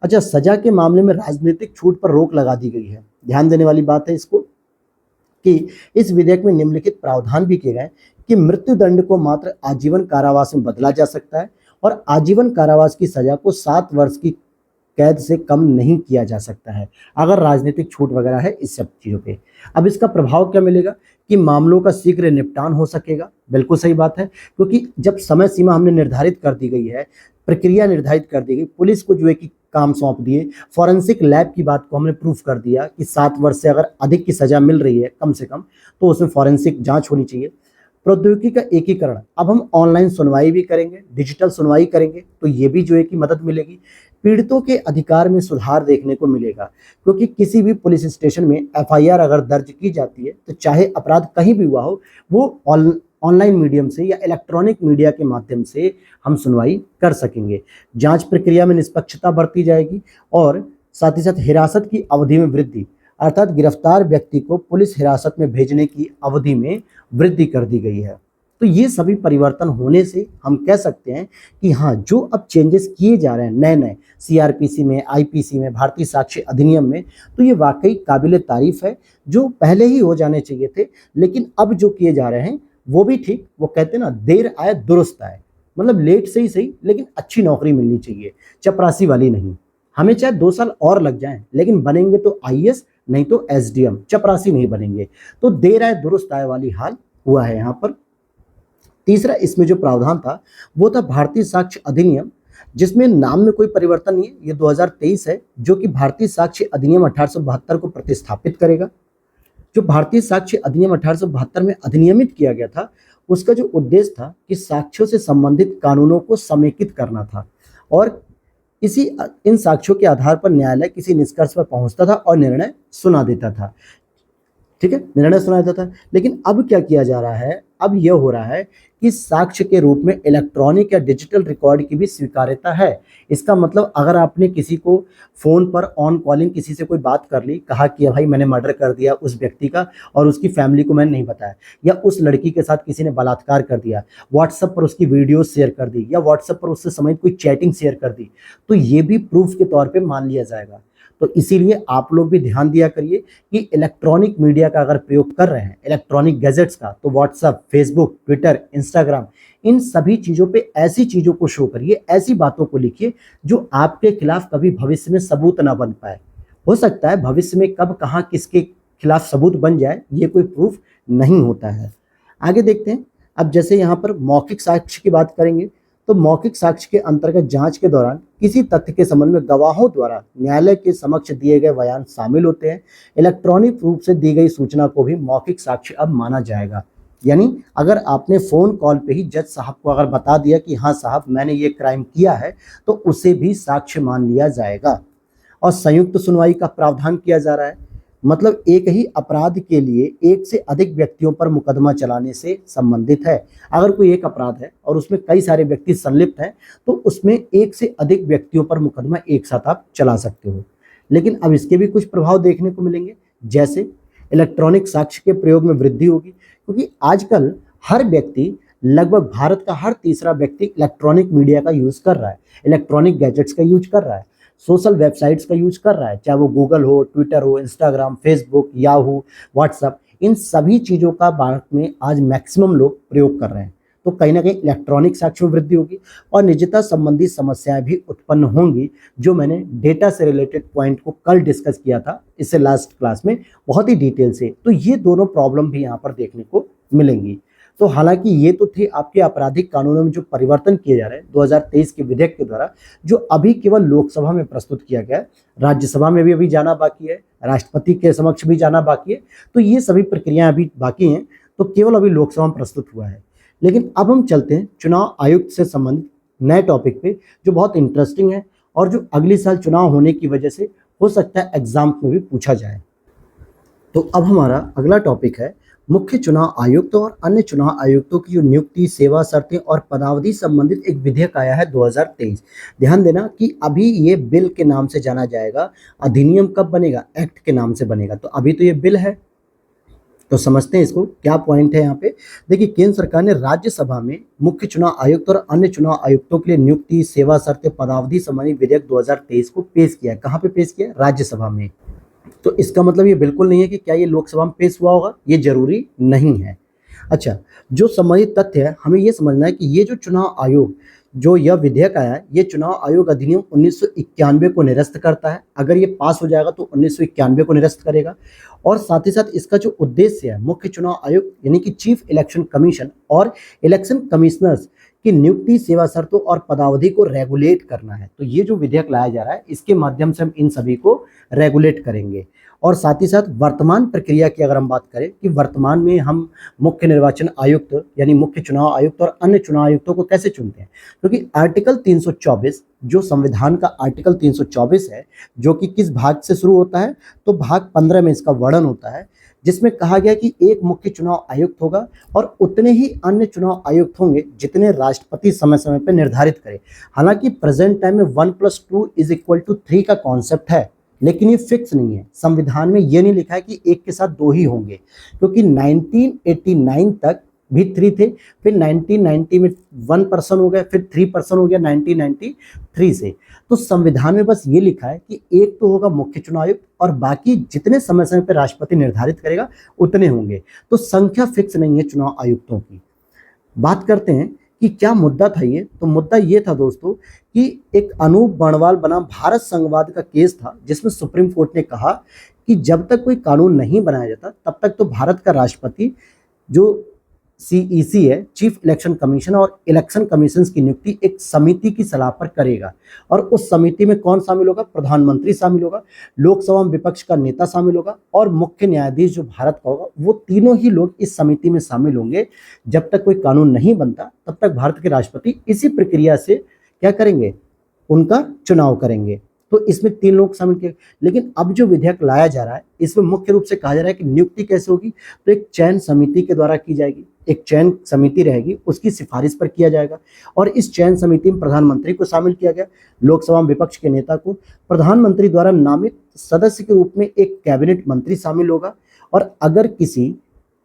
अच्छा, सजा के मामले में राजनीतिक छूट पर रोक लगा दी गई है। ध्यान देने वाली बात है इसको कि इस विधेयक में निम्नलिखित प्रावधान भी किए गए कि मृत्यु दंड को मात्र आजीवन कारावास में बदला जा सकता है, और आजीवन कारावास की सजा को 7 वर्ष की कैद से कम नहीं किया जा सकता है अगर राजनीतिक छूट वगैरह है इस सब चीज़ों पे। अब इसका प्रभाव क्या मिलेगा कि मामलों का शीघ्र निपटान हो सकेगा। बिल्कुल सही बात है, क्योंकि जब समय सीमा हमने निर्धारित कर दी गई है, प्रक्रिया निर्धारित कर दी गई, पुलिस को जो है कि काम सौंप दिए, फॉरेंसिक लैब की बात को हमने प्रूफ कर दिया कि 7 वर्ष से अगर अधिक की सजा मिल रही है कम से कम, तो उसमें फॉरेंसिक जांच होनी चाहिए। प्रौद्योगिकी का एकीकरण, अब हम ऑनलाइन सुनवाई भी करेंगे, डिजिटल सुनवाई करेंगे, तो ये भी जो है कि मदद मिलेगी। पीड़ितों के अधिकार में सुधार देखने को मिलेगा, क्योंकि किसी भी पुलिस स्टेशन में एफआईआर अगर दर्ज की जाती है, तो चाहे अपराध कहीं भी हुआ हो, वो ऑनलाइन मीडियम से या इलेक्ट्रॉनिक मीडिया के माध्यम से हम सुनवाई कर सकेंगे। जांच प्रक्रिया में निष्पक्षता बरती जाएगी, और साथ ही साथ हिरासत की अवधि में वृद्धि, अर्थात गिरफ्तार व्यक्ति को पुलिस हिरासत में भेजने की अवधि में वृद्धि कर दी गई है। तो ये सभी परिवर्तन होने से हम कह सकते हैं कि हाँ, जो अब चेंजेस किए जा रहे हैं नए नए सीआरपीसी में, आईपीसी में, भारतीय साक्ष्य अधिनियम में, तो ये वाकई काबिले तारीफ है, जो पहले ही हो जाने चाहिए थे। लेकिन अब जो किए जा रहे हैं वो भी ठीक, वो कहते हैं ना, देर आए दुरुस्त आए, मतलब लेट से ही सही, लेकिन अच्छी नौकरी मिलनी चाहिए, चपरासी वाली नहीं। हमें चाहे 2 साल और लग जाएं, लेकिन बनेंगे तो आईएएस, नहीं तो एसडीएम, चपरासी नहीं बनेंगे। तो देर आए दुरुस्त आए वाली हाल हुआ है यहाँ पर। तीसरा इसमें जो प्रावधान था वो था भारतीय साक्ष्य अधिनियम, जिसमें नाम में कोई परिवर्तन नहीं है, ये 2023 है, जो कि भारतीय साक्ष्य अधिनियम 1872 को प्रतिस्थापित करेगा। जो भारतीय साक्ष्य अधिनियम 1872 में अधिनियमित किया गया था, उसका जो उद्देश्य था कि साक्ष्यों से संबंधित कानूनों को समेकित करना था, और इन साक्ष्यों के आधार पर न्यायालय किसी निष्कर्ष पर पहुंचता था और निर्णय सुना देता था। ठीक है, निर्णय सुना देता था। लेकिन अब क्या किया जा रहा है, अब यह हो रहा है कि साक्ष्य के रूप में इलेक्ट्रॉनिक या डिजिटल रिकॉर्ड की भी स्वीकार्यता है। इसका मतलब अगर आपने किसी को फोन पर ऑन कॉलिंग किसी से कोई बात कर ली, कहा कि भाई मैंने मर्डर कर दिया उस व्यक्ति का और उसकी फैमिली को मैंने नहीं बताया, या उस लड़की के साथ किसी ने बलात्कार कर दिया, व्हाट्सएप पर उसकी वीडियो शेयर कर दी, या व्हाट्सएप पर उससे संबंधित कोई चैटिंग शेयर कर दी, तो ये भी प्रूफ के तौर पर मान लिया जाएगा। तो इसीलिए आप लोग भी ध्यान दिया करिए कि इलेक्ट्रॉनिक मीडिया का अगर प्रयोग कर रहे हैं, इलेक्ट्रॉनिक गैजेट्स का, तो व्हाट्सएप, फेसबुक, ट्विटर, इंस्टाग्राम, इन सभी चीज़ों पे ऐसी चीज़ों को शो करिए, ऐसी बातों को लिखिए जो आपके खिलाफ कभी भविष्य में सबूत ना बन पाए। हो सकता है भविष्य में कब कहाँ किसके खिलाफ सबूत बन जाए, ये कोई प्रूफ नहीं होता है। आगे देखते हैं। अब जैसे यहाँ पर मौखिक साक्ष्य की बात करेंगे, तो मौखिक साक्ष्य के अंतर्गत जांच के दौरान किसी तथ्य के संबंध में गवाहों द्वारा न्यायालय के समक्ष दिए गए बयान शामिल होते हैं। इलेक्ट्रॉनिक रूप से दी गई सूचना को भी मौखिक साक्ष्य अब माना जाएगा। यानी अगर आपने फोन कॉल पे ही जज साहब को अगर बता दिया कि हाँ साहब मैंने ये क्राइम किया है, तो उसे भी साक्ष्य मान लिया जाएगा। और संयुक्त सुनवाई का प्रावधान किया जा रहा है, मतलब एक ही अपराध के लिए एक से अधिक व्यक्तियों पर मुकदमा चलाने से संबंधित है। अगर कोई एक अपराध है और उसमें कई सारे व्यक्ति संलिप्त हैं, तो उसमें एक से अधिक व्यक्तियों पर मुकदमा एक साथ आप चला सकते हो। लेकिन अब इसके भी कुछ प्रभाव देखने को मिलेंगे, जैसे इलेक्ट्रॉनिक साक्ष्य के प्रयोग में वृद्धि होगी, क्योंकि आजकल हर व्यक्ति, लगभग भारत का हर तीसरा व्यक्ति इलेक्ट्रॉनिक मीडिया का यूज कर रहा है, इलेक्ट्रॉनिक गैजेट्स का यूज कर रहा है, सोशल वेबसाइट्स का यूज कर रहा है, चाहे वो गूगल हो, ट्विटर हो, इंस्टाग्राम, फेसबुक, याहू, व्हाट्सएप, इन सभी चीज़ों का भारत में आज मैक्सिमम लोग प्रयोग कर रहे हैं। तो कहीं ना कहीं इलेक्ट्रॉनिक साक्ष्य में वृद्धि होगी और निजता संबंधी समस्याएं भी उत्पन्न होंगी, जो मैंने डेटा से रिलेटेड पॉइंट को कल डिस्कस किया था इससे लास्ट क्लास में बहुत ही डिटेल से। तो ये दोनों प्रॉब्लम भी यहाँ पर देखने को मिलेंगी। तो हालांकि ये तो थे आपके आपराधिक कानूनों में जो परिवर्तन किए जा रहे हैं 2023 के विधेयक के द्वारा, जो अभी केवल लोकसभा में प्रस्तुत किया गया है, राज्यसभा में भी अभी जाना बाकी है, राष्ट्रपति के समक्ष भी जाना बाकी है। तो ये सभी प्रक्रियाएं अभी बाकी हैं, तो केवल अभी लोकसभा में प्रस्तुत हुआ है। लेकिन अब हम चलते हैं चुनाव आयुक्त से संबंधित नए टॉपिक पे, जो बहुत इंटरेस्टिंग है और जो अगले साल चुनाव होने की वजह से हो सकता है एग्जाम में भी पूछा जाए। तो अब हमारा अगला टॉपिक है मुख्य चुनाव आयुक्त और अन्य चुनाव आयुक्तों की जो नियुक्ति, सेवा शर्तें और पदावधि संबंधित एक विधेयक आया है 2023। ध्यान देना कि अभी ये बिल के नाम से जाना जाएगा, अधिनियम कब बनेगा, एक्ट के नाम से बनेगा। तो अभी तो ये बिल है, तो समझते हैं इसको क्या पॉइंट है यहाँ पे। देखिए, केंद्र सरकार ने राज्यसभा में मुख्य चुनाव आयुक्त और अन्य चुनाव आयुक्तों के लिए नियुक्ति, सेवा शर्तें, पदावधि संबंधी विधेयक 2023 को पेश किया है। कहाँ पे पेश किया है? राज्यसभा में। तो इसका मतलब ये बिल्कुल नहीं है कि क्या ये लोकसभा में पेश हुआ होगा, ये जरूरी नहीं है। अच्छा, जो संबंधित तथ्य है हमें ये समझना है कि ये जो चुनाव आयोग, जो यह विधेयक आया है, ये चुनाव आयोग अधिनियम 1991 को निरस्त करता है। अगर ये पास हो जाएगा तो 1991 को निरस्त करेगा। और साथ ही साथ इसका जो उद्देश्य है, मुख्य चुनाव आयुक्त यानी कि चीफ इलेक्शन कमीशन और इलेक्शन कमिश्नर्स की नियुक्ति, सेवा शर्तों और पदावधि को रेगुलेट करना है। तो ये जो विधेयक लाया जा रहा है, इसके माध्यम से हम इन सभी को रेगुलेट करेंगे। और साथ ही साथ वर्तमान प्रक्रिया की अगर हम बात करें कि वर्तमान में हम मुख्य निर्वाचन आयुक्त यानी मुख्य चुनाव आयुक्त और अन्य चुनाव आयुक्तों को कैसे चुनते हैं, क्योंकि आर्टिकल 324 जो संविधान का आर्टिकल 324 है, जो कि किस भाग से शुरू होता है, तो भाग 15 में इसका वर्णन होता है, जिसमें कहा गया कि एक मुख्य चुनाव आयुक्त होगा और उतने ही अन्य चुनाव आयुक्त होंगे जितने राष्ट्रपति समय समय पर निर्धारित करे। हालांकि प्रेजेंट टाइम में 1+2=3 का कॉन्सेप्ट है, लेकिन ये फिक्स नहीं है। संविधान में ये नहीं लिखा है कि एक के साथ दो ही होंगे, क्योंकि 1989 तक भी 3 थे, फिर 1990 में 1 पर्सन हो गए, फिर 3 पर्सन हो गया 1993 से। तो संविधान में बस ये लिखा है कि एक तो होगा मुख्य चुनाव आयुक्त और बाकी जितने समय समय पर राष्ट्रपति निर्धारित करेगा उतने होंगे। तो संख्या फिक्स नहीं है चुनाव आयुक्तों की। बात करते हैं कि क्या मुद्दा था ये, तो मुद्दा ये था दोस्तों कि एक अनूप बर्णवाल बना भारत संघवाद का केस था, जिसमें सुप्रीम कोर्ट ने कहा कि जब तक कोई कानून नहीं बनाया जाता तब तक तो भारत का राष्ट्रपति जो सीईसी है, चीफ इलेक्शन कमीशन, और इलेक्शन कमीशन की नियुक्ति एक समिति की सलाह पर करेगा। और उस समिति में कौन शामिल होगा? प्रधानमंत्री शामिल होगा, लोकसभा में विपक्ष का नेता शामिल होगा और मुख्य न्यायाधीश जो भारत का होगा, वो तीनों ही लोग इस समिति में शामिल होंगे। जब तक कोई कानून नहीं बनता तब तक भारत के राष्ट्रपति इसी प्रक्रिया से क्या करेंगे? उनका चुनाव करेंगे। तो इसमें 3 लोग शामिल किए। लेकिन अब जो विधेयक लाया जा रहा है इसमें मुख्य रूप से कहा जा रहा है कि नियुक्ति कैसे होगी, तो एक चयन समिति के द्वारा की जाएगी। एक चयन समिति रहेगी, उसकी सिफारिश पर किया जाएगा और इस चयन समिति में प्रधानमंत्री को शामिल किया गया, लोकसभा में विपक्ष के नेता को, प्रधानमंत्री द्वारा नामित सदस्य के रूप में एक कैबिनेट मंत्री शामिल होगा और अगर किसी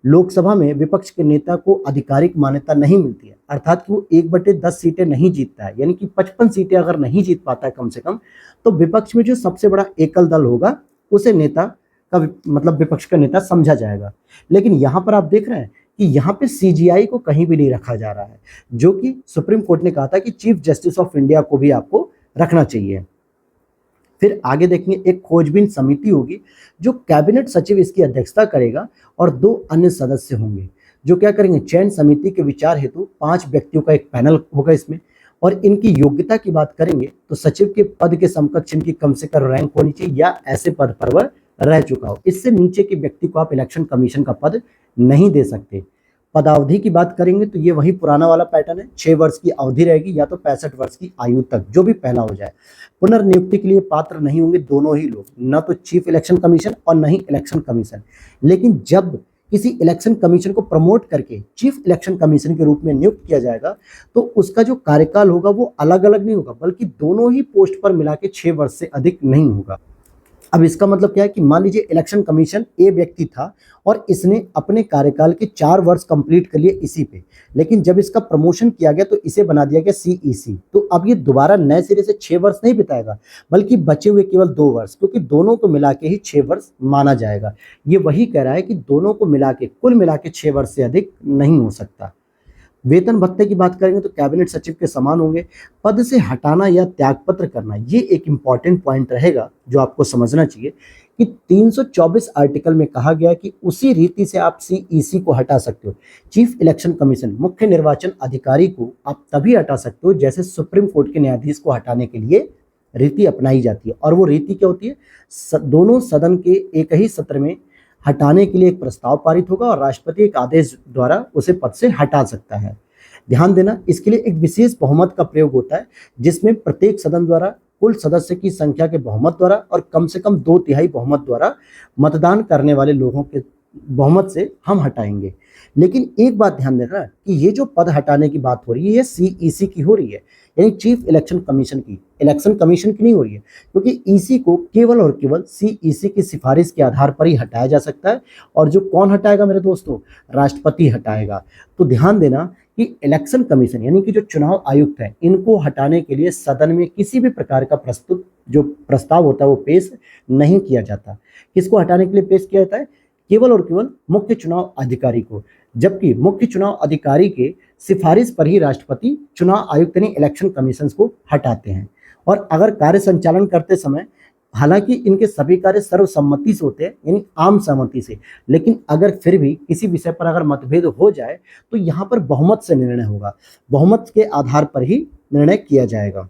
लोकसभा में विपक्ष के नेता को आधिकारिक मान्यता नहीं मिलती है, अर्थात कि वो 1/10 सीटें नहीं जीतता है, यानी कि 55 सीटें अगर नहीं जीत पाता है कम से कम, तो विपक्ष में जो सबसे बड़ा एकल दल होगा उसे नेता का मतलब विपक्ष का नेता समझा जाएगा। लेकिन यहाँ पर आप देख रहे हैं कि यहाँ पे सीजीआई को कहीं भी नहीं रखा जा रहा है, जो कि सुप्रीम कोर्ट ने कहा था कि चीफ जस्टिस ऑफ इंडिया को भी आपको रखना चाहिए। फिर आगे देखेंगे एक खोजबीन समिति होगी जो कैबिनेट सचिव इसकी अध्यक्षता करेगा और 2 अन्य सदस्य होंगे जो क्या करेंगे? चयन समिति के विचार हेतु 5 व्यक्तियों का एक पैनल होगा इसमें। और इनकी योग्यता की बात करेंगे तो सचिव के पद के समकक्ष इनकी कम से कम रैंक होनी चाहिए या ऐसे पद पर वह रह चुका हो। इससे नीचे के व्यक्ति को आप इलेक्शन कमीशन का पद नहीं दे सकते। पदावधि की बात करेंगे तो ये वही पुराना वाला पैटर्न है, 6 वर्ष की अवधि रहेगी या तो 65 वर्ष की आयु तक, जो भी पहला हो जाए। पुनर्नियुक्ति के लिए पात्र नहीं होंगे दोनों ही लोग, न तो चीफ इलेक्शन कमीशन और न ही इलेक्शन कमीशन। लेकिन जब किसी इलेक्शन कमीशन को प्रमोट करके चीफ इलेक्शन कमीशन के रूप में नियुक्त किया जाएगा तो उसका जो कार्यकाल होगा वो अलग अलग नहीं होगा, बल्कि दोनों ही पोस्ट पर मिला के 6 वर्ष से अधिक नहीं होगा। अब इसका मतलब क्या है कि मान लीजिए इलेक्शन कमीशन ए व्यक्ति था और इसने अपने कार्यकाल के 4 वर्ष कंप्लीट कर लिए इसी पे, लेकिन जब इसका प्रमोशन किया गया तो इसे बना दिया गया सीईसी। तो अब ये दोबारा नए सिरे से 6 वर्ष नहीं बिताएगा, बल्कि बचे हुए केवल 2 वर्ष, क्योंकि दोनों को मिला के ही 6 वर्ष माना जाएगा। ये वही कह रहा है कि दोनों को मिला के कुल मिला के 6 वर्ष से अधिक नहीं हो सकता। वेतन भत्ते की बात करेंगे तो कैबिनेट सचिव के समान होंगे। पद से हटाना या त्यागपत्र करना, ये एक इंपॉर्टेंट पॉइंट रहेगा जो आपको समझना चाहिए कि 324 आर्टिकल में कहा गया कि उसी रीति से आप सीईसी को हटा सकते हो। चीफ इलेक्शन कमीशन, मुख्य निर्वाचन अधिकारी को आप तभी हटा सकते हो जैसे सुप्रीम कोर्ट के न्यायाधीश को हटाने के लिए रीति अपनाई जाती है। और वो रीति क्या होती है? दोनों सदन के एक ही सत्र में हटाने के लिए एक प्रस्ताव पारित होगा और राष्ट्रपति एक आदेश द्वारा उसे पद से हटा सकता है। ध्यान देना, इसके लिए एक विशेष बहुमत का प्रयोग होता है जिसमें प्रत्येक सदन द्वारा कुल सदस्य की संख्या के बहुमत द्वारा और कम से कम 2/3 बहुमत द्वारा मतदान करने वाले लोगों के बहुमत से हम हटाएंगे। लेकिन एक बात ध्यान देना कि ये जो पद हटाने की बात हो रही है ये सीईसी की हो रही है, यानी चीफ इलेक्शन कमीशन की, इलेक्शन कमीशन की नहीं हो रही है, क्योंकि ईसी को केवल और केवल सीईसी की सिफारिश के आधार पर ही हटाया जा सकता है। और जो कौन हटाएगा मेरे दोस्तों? राष्ट्रपति हटाएगा। तो ध्यान देना कि इलेक्शन कमीशन यानी कि जो चुनाव आयुक्त है, इनको हटाने के लिए सदन में किसी भी प्रकार का प्रस्तुत जो प्रस्ताव होता है वो पेश नहीं किया जाता। किसको हटाने के लिए पेश किया जाता है? केवल और केवल मुख्य चुनाव अधिकारी को, जबकि मुख्य चुनाव अधिकारी के सिफारिश पर ही राष्ट्रपति चुनाव आयुक्त यानी इलेक्शन कमीशन को हटाते हैं। और अगर कार्य संचालन करते समय, हालांकि इनके सभी कार्य सर्वसम्मति से होते हैं यानी आम सहमति से, लेकिन अगर फिर भी किसी विषय पर अगर मतभेद हो जाए तो यहाँ पर बहुमत से निर्णय होगा, बहुमत के आधार पर ही निर्णय किया जाएगा।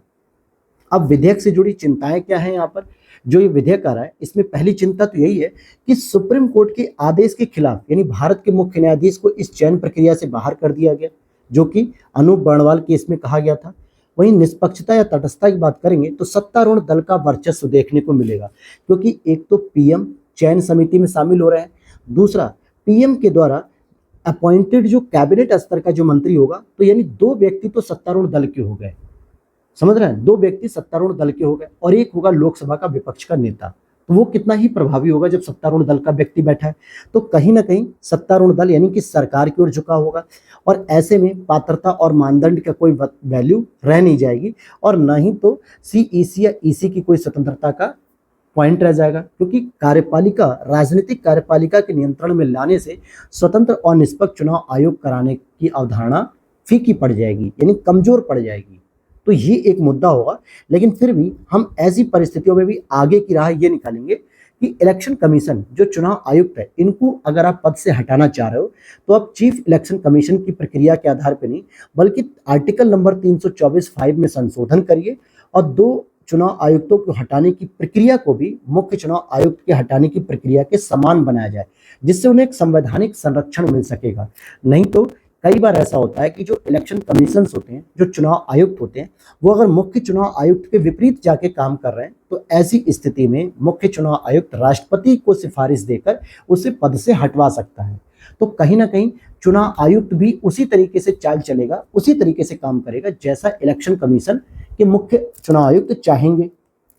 अब विधेयक से जुड़ी चिंताएं क्या हैं? यहाँ पर जो ये विधेयक आ रहा है इसमें पहली चिंता तो यही है कि सुप्रीम कोर्ट के आदेश के खिलाफ यानी भारत के मुख्य न्यायाधीश को इस चयन प्रक्रिया से बाहर कर दिया गया, जो कि अनूप बर्णवाल केस में कहा गया था। वहीं निष्पक्षता या तटस्थता की बात करेंगे तो सत्तारूढ़ दल का वर्चस्व देखने को मिलेगा, क्योंकि एक तो पीएम चयन समिति में शामिल हो रहे हैं, दूसरा पीएम के द्वारा अपॉइंटेड जो कैबिनेट स्तर का जो मंत्री होगा, तो यानी 2 व्यक्ति तो सत्तारूढ़ दल के हो गए, समझ रहे हैं? 2 व्यक्ति सत्तारूढ़ दल के हो गए और एक होगा लोकसभा का विपक्ष का नेता। तो वो कितना ही प्रभावी होगा जब सत्तारूढ़ दल का व्यक्ति बैठा है। तो कहीं ना कहीं सत्तारूढ़ दल यानी कि सरकार की ओर झुका होगा, और ऐसे में पात्रता और मानदंड का कोई वैल्यू रह नहीं जाएगी, और न ही तो सीईसी या ईसी की कोई स्वतंत्रता का पॉइंट रह जाएगा, क्योंकि कार्यपालिका राजनीतिक कार्यपालिका के नियंत्रण में लाने से स्वतंत्र और निष्पक्ष चुनाव आयोग कराने की अवधारणा फीकी पड़ जाएगी, यानी कमजोर पड़ जाएगी। तो ये एक मुद्दा होगा। लेकिन फिर भी हम ऐसी परिस्थितियों में भी आगे की राह ये निकालेंगे कि इलेक्शन कमीशन जो चुनाव आयुक्त है, इनको अगर आप पद से हटाना चाह रहे हो तो आप चीफ इलेक्शन कमीशन की प्रक्रिया के आधार पर नहीं, बल्कि आर्टिकल नंबर 324(5) में संशोधन करिए और 2 चुनाव आयुक्तों को हटाने की प्रक्रिया को भी मुख्य चुनाव आयुक्त के हटाने की प्रक्रिया के समान बनाया जाए, जिससे उन्हें एक संवैधानिक संरक्षण मिल सकेगा। नहीं तो कई बार ऐसा होता है कि जो इलेक्शन कमीशन होते हैं, जो चुनाव आयुक्त होते हैं, वो अगर मुख्य चुनाव आयुक्त के विपरीत जाके काम कर रहे हैं, तो ऐसी स्थिति में मुख्य चुनाव आयुक्त राष्ट्रपति को सिफारिश देकर उसे पद से हटवा सकता है। तो कहीं ना कहीं चुनाव आयुक्त भी उसी तरीके से चाल चलेगा, उसी तरीके से काम करेगा जैसा इलेक्शन कमीशन के मुख्य चुनाव आयुक्त चाहेंगे।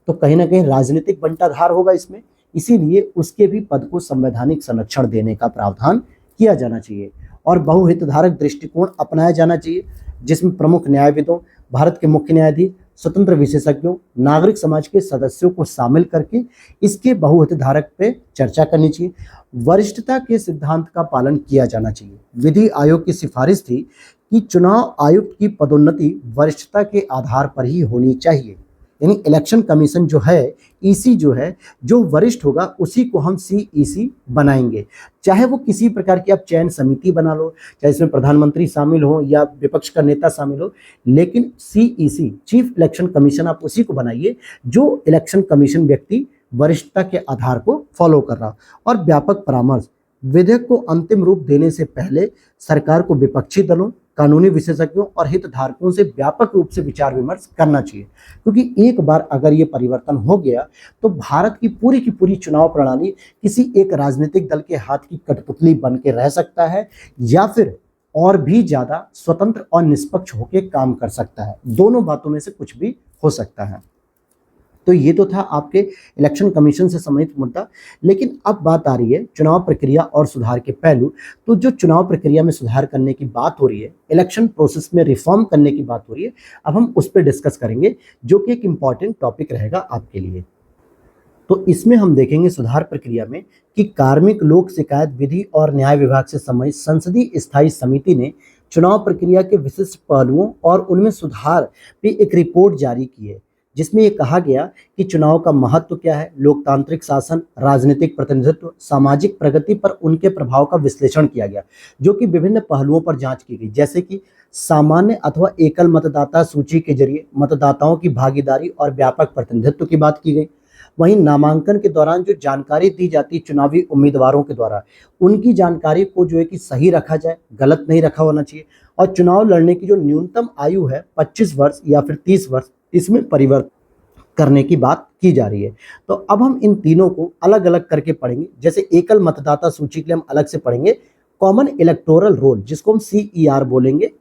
तो कहीं ना कहीं राजनीतिक बंटाधार होगा इसमें, इसीलिए उसके भी पद को संवैधानिक संरक्षण देने का प्रावधान किया जाना चाहिए और बहुहितधारक दृष्टिकोण अपनाया जाना चाहिए, जिसमें प्रमुख न्यायविदों, भारत के मुख्य न्यायाधीश, स्वतंत्र विशेषज्ञों, नागरिक समाज के सदस्यों को शामिल करके इसके बहुहितधारक पे चर्चा करनी चाहिए। वरिष्ठता के सिद्धांत का पालन किया जाना चाहिए। विधि आयोग की सिफारिश थी कि चुनाव आयुक्त की पदोन्नति वरिष्ठता के आधार पर ही होनी चाहिए, यानी इलेक्शन कमीशन जो है, ईसी जो है, जो वरिष्ठ होगा उसी को हम सीईसी बनाएंगे। चाहे वो किसी प्रकार की आप चयन समिति बना लो, चाहे इसमें प्रधानमंत्री शामिल हो या विपक्ष का नेता शामिल हो, लेकिन सीईसी चीफ इलेक्शन कमीशन आप उसी को बनाइए जो इलेक्शन कमीशन व्यक्ति वरिष्ठता के आधार को फॉलो कर रहा। और व्यापक परामर्श, विधेयक को अंतिम रूप देने से पहले सरकार को विपक्षी दलों, कानूनी विशेषज्ञों और हितधारकों से व्यापक रूप से विचार विमर्श करना चाहिए, क्योंकि एक बार अगर ये परिवर्तन हो गया तो भारत की पूरी चुनाव प्रणाली किसी एक राजनीतिक दल के हाथ की कठपुतली बन के रह सकता है, या फिर और भी ज्यादा स्वतंत्र और निष्पक्ष होकर काम कर सकता है। दोनों बातों में से कुछ भी हो सकता है। तो ये तो था आपके इलेक्शन कमीशन से संबंधित मुद्दा। लेकिन अब बात आ रही है चुनाव प्रक्रिया और सुधार के पहलू। तो जो चुनाव प्रक्रिया में सुधार करने की बात हो रही है, इलेक्शन प्रोसेस में रिफॉर्म करने की बात हो रही है, अब हम उस पर डिस्कस करेंगे, जो कि एक इम्पॉर्टेंट टॉपिक रहेगा आपके लिए। तो इसमें हम देखेंगे सुधार प्रक्रिया में कि कार्मिक लोक शिकायत विधि और न्याय विभाग से संबंधित संसदीय स्थायी समिति ने चुनाव प्रक्रिया के विशिष्ट पहलुओं और उनमें सुधार पे एक रिपोर्ट जारी की है, जिसमें ये कहा गया कि चुनाव का महत्व क्या है, लोकतांत्रिक शासन, राजनीतिक प्रतिनिधित्व, सामाजिक प्रगति पर उनके प्रभाव का विश्लेषण किया गया, जो कि विभिन्न पहलुओं पर जांच की गई, जैसे कि सामान्य अथवा एकल मतदाता सूची के जरिए मतदाताओं की भागीदारी और व्यापक प्रतिनिधित्व की बात की गई। वहीं नामांकन के दौरान जो जानकारी दी जाती है चुनावी उम्मीदवारों के द्वारा, उनकी जानकारी को जो है कि सही रखा जाए, गलत नहीं रखा होना चाहिए। और चुनाव लड़ने की जो न्यूनतम आयु है 25 वर्ष या फिर 30 वर्ष, इसमें परिवर्तन करने की बात की जा रही है। तो अब हम इन तीनों को अलग अलग करके पढ़ेंगे। जैसे एकल मतदाता सूची के लिए हम अलग से पढ़ेंगे कॉमन इलेक्टोरल रोल, जिसको हम CER बोलेंगे।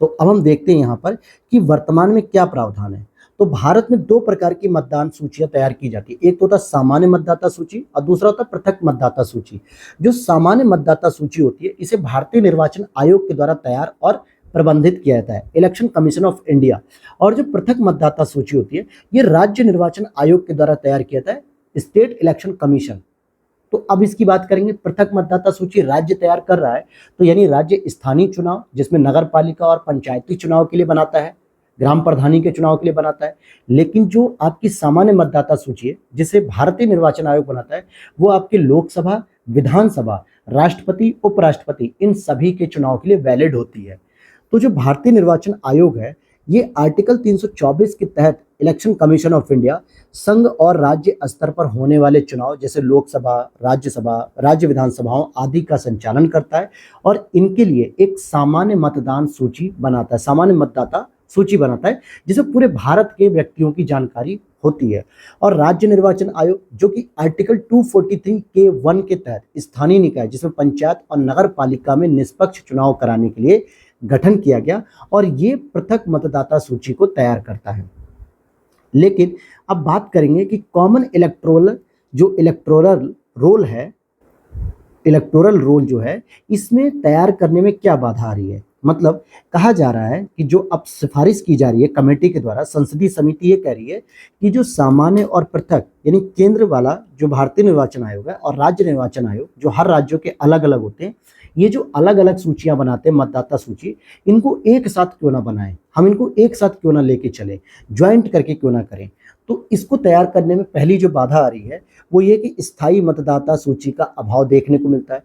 तो अब हम देखते हैं यहाँ पर कि वर्तमान में क्या प्रावधान है। तो भारत में 2 प्रकार की मतदान सूचियां तैयार की जाती है। एक तो होता है सामान्य मतदाता सूची और दूसरा होता है पृथक मतदाता सूची। जो सामान्य मतदाता सूची होती है, इसे भारतीय निर्वाचन आयोग के द्वारा तैयार और प्रबंधित किया जाता है, इलेक्शन कमीशन ऑफ इंडिया। और जो पृथक मतदाता सूची होती है, ये राज्य निर्वाचन आयोग के द्वारा तैयार किया जाता है, स्टेट इलेक्शन कमीशन। तो अब इसकी बात करेंगे, पृथक मतदाता सूची राज्य तैयार कर रहा है, तो यानी राज्य स्थानीय चुनाव जिसमें नगर पालिका और पंचायती चुनाव के लिए बनाता है, ग्राम प्रधानी के चुनाव के लिए बनाता है। लेकिन जो आपकी सामान्य मतदाता सूची है, जिसे भारतीय निर्वाचन आयोग बनाता है, वो आपके लोकसभा, विधानसभा, राष्ट्रपति, उपराष्ट्रपति, इन सभी के चुनाव के लिए वैलिड होती है। तो जो भारतीय निर्वाचन आयोग है, ये आर्टिकल 324 के तहत इलेक्शन कमीशन ऑफ इंडिया संघ और राज्य स्तर पर होने वाले चुनाव जैसे लोकसभा, राज्यसभा, राज्य विधानसभाओं आदि का संचालन करता है और इनके लिए एक सामान्य मतदान सूची बनाता है, सामान्य मतदाता सूची बनाता है, जिसमें पूरे भारत के व्यक्तियों की जानकारी होती है। और राज्य निर्वाचन आयोग जो कि आर्टिकल 243(1) के तहत स्थानीय निकाय जिसमें पंचायत और नगर पालिका में निष्पक्ष चुनाव कराने के लिए गठन किया गया और ये पृथक मतदाता सूची को तैयार करता है। लेकिन अब बात करेंगे कि कॉमन इलेक्टोरल जो इलेक्टोरल रोल जो है इसमें तैयार करने में क्या बाधा आ रही है। मतलब कहा जा रहा है कि जो अब सिफारिश की जा रही है कमेटी के द्वारा, संसदीय समिति ये कह रही है कि जो सामान्य और पृथक यानी केंद्र वाला जो भारतीय निर्वाचन आयोग है और राज्य निर्वाचन आयोग जो हर राज्यों के अलग अलग होते हैं, ये जो अलग अलग सूचियां बनाते हैं मतदाता सूची, इनको एक साथ क्यों ना बनाएं, हम इनको एक साथ क्यों ना लेके चले, ज्वाइंट करके क्यों ना करें। तो इसको तैयार करने में पहली जो बाधा आ रही है वो ये कि स्थायी मतदाता सूची का अभाव देखने को मिलता है,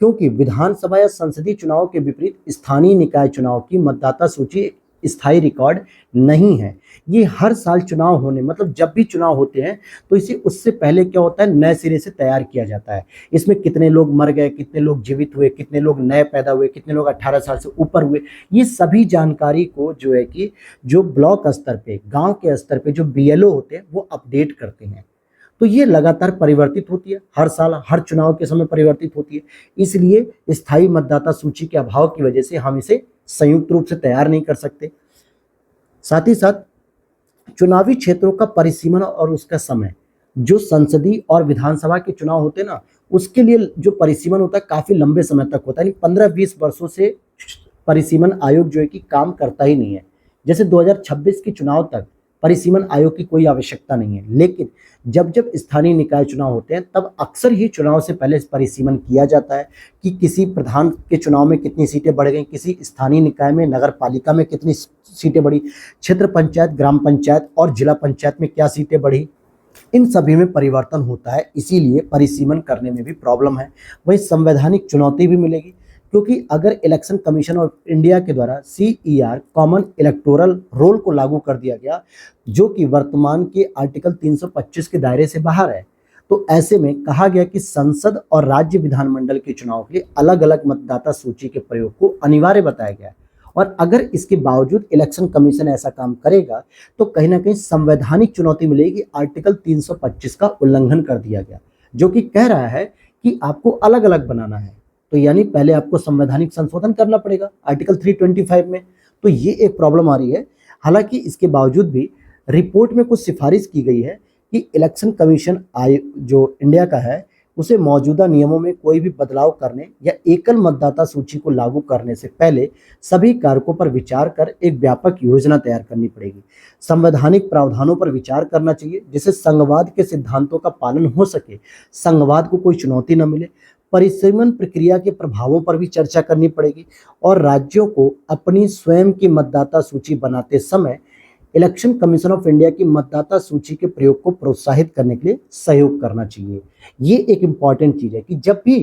क्योंकि विधानसभा या संसदीय चुनाव के विपरीत स्थानीय निकाय चुनाव की मतदाता सूची स्थायी रिकॉर्ड नहीं है। ये हर साल चुनाव होने मतलब जब भी चुनाव होते हैं तो इसे उससे पहले क्या होता है, नए सिरे से तैयार किया जाता है। इसमें कितने लोग मर गए, कितने लोग जीवित हुए, कितने लोग नए पैदा हुए, कितने लोग 18 साल से ऊपर हुए, ये सभी जानकारी को जो है कि जो ब्लॉक स्तर पे, गांव के स्तर पे जो बीएलओ होते हैं वो अपडेट करते हैं। तो ये लगातार परिवर्तित होती है, हर साल हर चुनाव के समय परिवर्तित होती है। इसलिए स्थायी मतदाता सूची के अभाव की वजह से हम इसे संयुक्त रूप से तैयार नहीं कर सकते। साथ ही साथ चुनावी क्षेत्रों का परिसीमन और उसका समय, जो संसदीय और विधानसभा के चुनाव होते हैं ना, उसके लिए जो परिसीमन होता है काफी लंबे समय तक होता है, 15-20 वर्षों से परिसीमन आयोग जो है कि काम करता ही नहीं है। जैसे 2026 के चुनाव तक परिसीमन आयोग की कोई आवश्यकता नहीं है, लेकिन जब जब स्थानीय निकाय चुनाव होते हैं तब अक्सर ही चुनाव से पहले परिसीमन किया जाता है कि किसी प्रधान के चुनाव में कितनी सीटें बढ़ गई, किसी स्थानीय निकाय में, नगर पालिका में कितनी सीटें बढ़ी, क्षेत्र पंचायत, ग्राम पंचायत और जिला पंचायत में क्या सीटें बढ़ी, इन सभी में परिवर्तन होता है। इसीलिए परिसीमन करने में भी प्रॉब्लम है। वही संवैधानिक चुनौती भी मिलेगी, क्योंकि अगर इलेक्शन कमीशन ऑफ इंडिया के द्वारा CER कॉमन इलेक्टोरल रोल को लागू कर दिया गया, जो कि वर्तमान के आर्टिकल 325 के दायरे से बाहर है, तो ऐसे में कहा गया कि संसद और राज्य विधानमंडल के चुनाव के लिए अलग अलग मतदाता सूची के प्रयोग को अनिवार्य बताया गया है। और अगर इसके बावजूद इलेक्शन कमीशन ऐसा काम करेगा तो कहीं ना कहीं संवैधानिक चुनौती मिलेगी। आर्टिकल 325 का उल्लंघन कर दिया गया, जो कि कह रहा है कि आपको अलग अलग बनाना है, तो यानी पहले आपको संवैधानिक संशोधन करना पड़ेगा आर्टिकल 325 में। तो ये एक प्रॉब्लम आ रही है। हालांकि इसके बावजूद भी रिपोर्ट में कुछ सिफारिश की गई है कि इलेक्शन कमीशन जो इंडिया का है उसे मौजूदा नियमों में कोई भी बदलाव करने या एकल मतदाता सूची को लागू करने से पहले सभी कारकों पर विचार कर एक व्यापक योजना तैयार करनी पड़ेगी। संवैधानिक प्रावधानों पर विचार करना चाहिए जिससे संघवाद के सिद्धांतों का पालन हो सके, संघवाद को कोई चुनौती न मिले। परिसीमन प्रक्रिया के प्रभावों पर भी चर्चा करनी पड़ेगी और राज्यों को अपनी स्वयं की मतदाता सूची बनाते समय इलेक्शन कमीशन ऑफ इंडिया की मतदाता सूची के प्रयोग को प्रोत्साहित करने के लिए सहयोग करना चाहिए। ये एक इम्पॉर्टेंट चीज है कि जब भी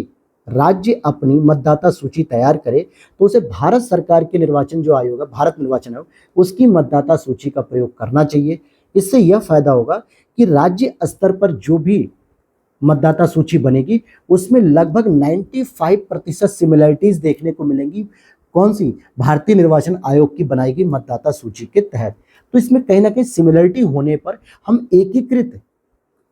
राज्य अपनी मतदाता सूची तैयार करे तो उसे भारत सरकार के निर्वाचन जो आयोग है, भारत निर्वाचन आयोग, उसकी मतदाता सूची का प्रयोग करना चाहिए। इससे यह फायदा होगा कि राज्य स्तर पर जो भी मतदाता सूची बनेगी उसमें लगभग 95% सिमिलरिटीज देखने को मिलेंगी। कौन सी? भारतीय निर्वाचन आयोग की बनाई गई मतदाता सूची के तहत। तो इसमें कहीं ना कहीं सिमिलरिटी होने पर हम एकीकृत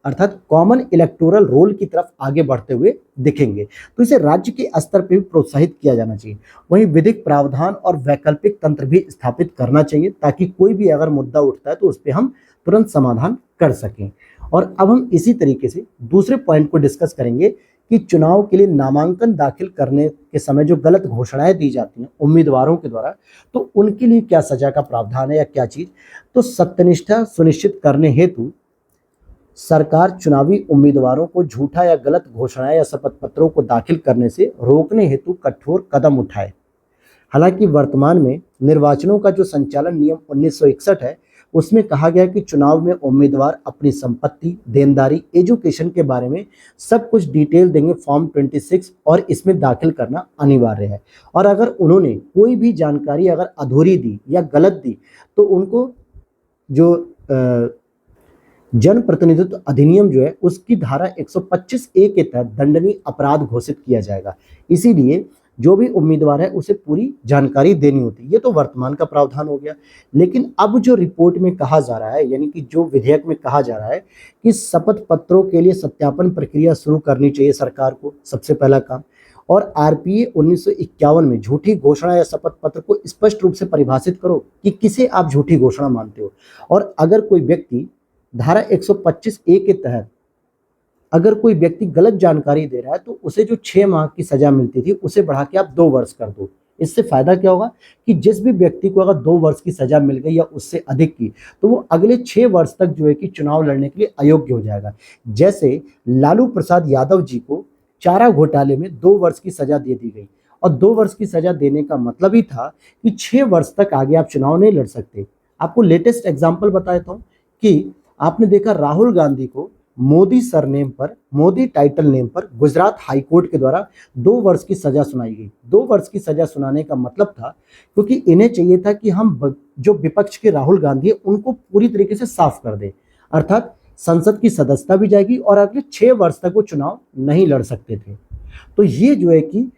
अर्थात कॉमन इलेक्टोरल रोल की तरफ आगे बढ़ते हुए दिखेंगे। तो इसे राज्य के स्तर पर भी प्रोत्साहित किया जाना चाहिए। वहीं विधिक प्रावधान और वैकल्पिक तंत्र भी स्थापित करना चाहिए ताकि कोई भी अगर मुद्दा उठता है तो उस पर हम तुरंत समाधान कर सकें। और अब हम इसी तरीके से दूसरे पॉइंट को डिस्कस करेंगे कि चुनाव के लिए नामांकन दाखिल करने के समय जो गलत घोषणाएं दी जाती हैं उम्मीदवारों के द्वारा, तो उनके लिए क्या सजा का प्रावधान है या क्या चीज। तो सत्यनिष्ठा सुनिश्चित करने हेतु सरकार चुनावी उम्मीदवारों को झूठा या गलत घोषणाएं या शपथ पत्रों को दाखिल करने से रोकने हेतु कठोर कदम उठाए। हालांकि वर्तमान में निर्वाचनों का जो संचालन नियम 1961 है उसमें कहा गया कि चुनाव में उम्मीदवार अपनी संपत्ति, देनदारी, एजुकेशन के बारे में सब कुछ डिटेल देंगे फॉर्म 26 और इसमें दाखिल करना अनिवार्य है। और अगर उन्होंने कोई भी जानकारी अगर अधूरी दी या गलत दी तो उनको जो जन प्रतिनिधित्व अधिनियम जो है उसकी धारा 125A के तहत दंडनीय अपराध घोषित किया जाएगा। इसीलिए जो भी उम्मीदवार है उसे पूरी जानकारी देनी होती है। ये तो वर्तमान का प्रावधान हो गया। लेकिन अब जो रिपोर्ट में कहा जा रहा है, यानी कि जो विधेयक में कहा जा रहा है कि शपथ पत्रों के लिए सत्यापन प्रक्रिया शुरू करनी चाहिए सरकार को, सबसे पहला काम। और RPA 1951 में झूठी घोषणा या शपथ पत्र को स्पष्ट रूप से परिभाषित करो कि किसे आप झूठी घोषणा मानते हो। और अगर कोई व्यक्ति धारा 125A के तहत अगर कोई व्यक्ति गलत जानकारी दे रहा है तो उसे जो 6 माह की सजा मिलती थी उसे बढ़ा के आप 2 वर्ष कर दो। इससे फायदा क्या होगा कि जिस भी व्यक्ति को अगर 2 वर्ष की सजा मिल गई या उससे अधिक की, तो वो अगले 6 वर्ष तक जो है कि चुनाव लड़ने के लिए अयोग्य हो जाएगा। जैसे लालू प्रसाद यादव जी को चारा घोटाले में 2 वर्ष की सजा दे दी गई, और 2 वर्ष की सजा देने का मतलब ही था कि 6 वर्ष तक आगे आप चुनाव नहीं लड़ सकते। आपको लेटेस्ट एग्जाम्पल बता देता हूँ कि आपने देखा राहुल गांधी को मोदी सरनेम पर, मोदी टाइटल नेम पर गुजरात हाईकोर्ट के द्वारा 2 वर्ष की सजा सुनाई गई। 2 वर्ष की सजा सुनाने का मतलब था क्योंकि इन्हें चाहिए था कि हम जो विपक्ष के राहुल गांधी है उनको पूरी तरीके से साफ कर दे, अर्थात संसद की सदस्यता भी जाएगी और अगले 6 वर्ष तक वो चुनाव नहीं लड़ सकते थे। तो ये जो है कि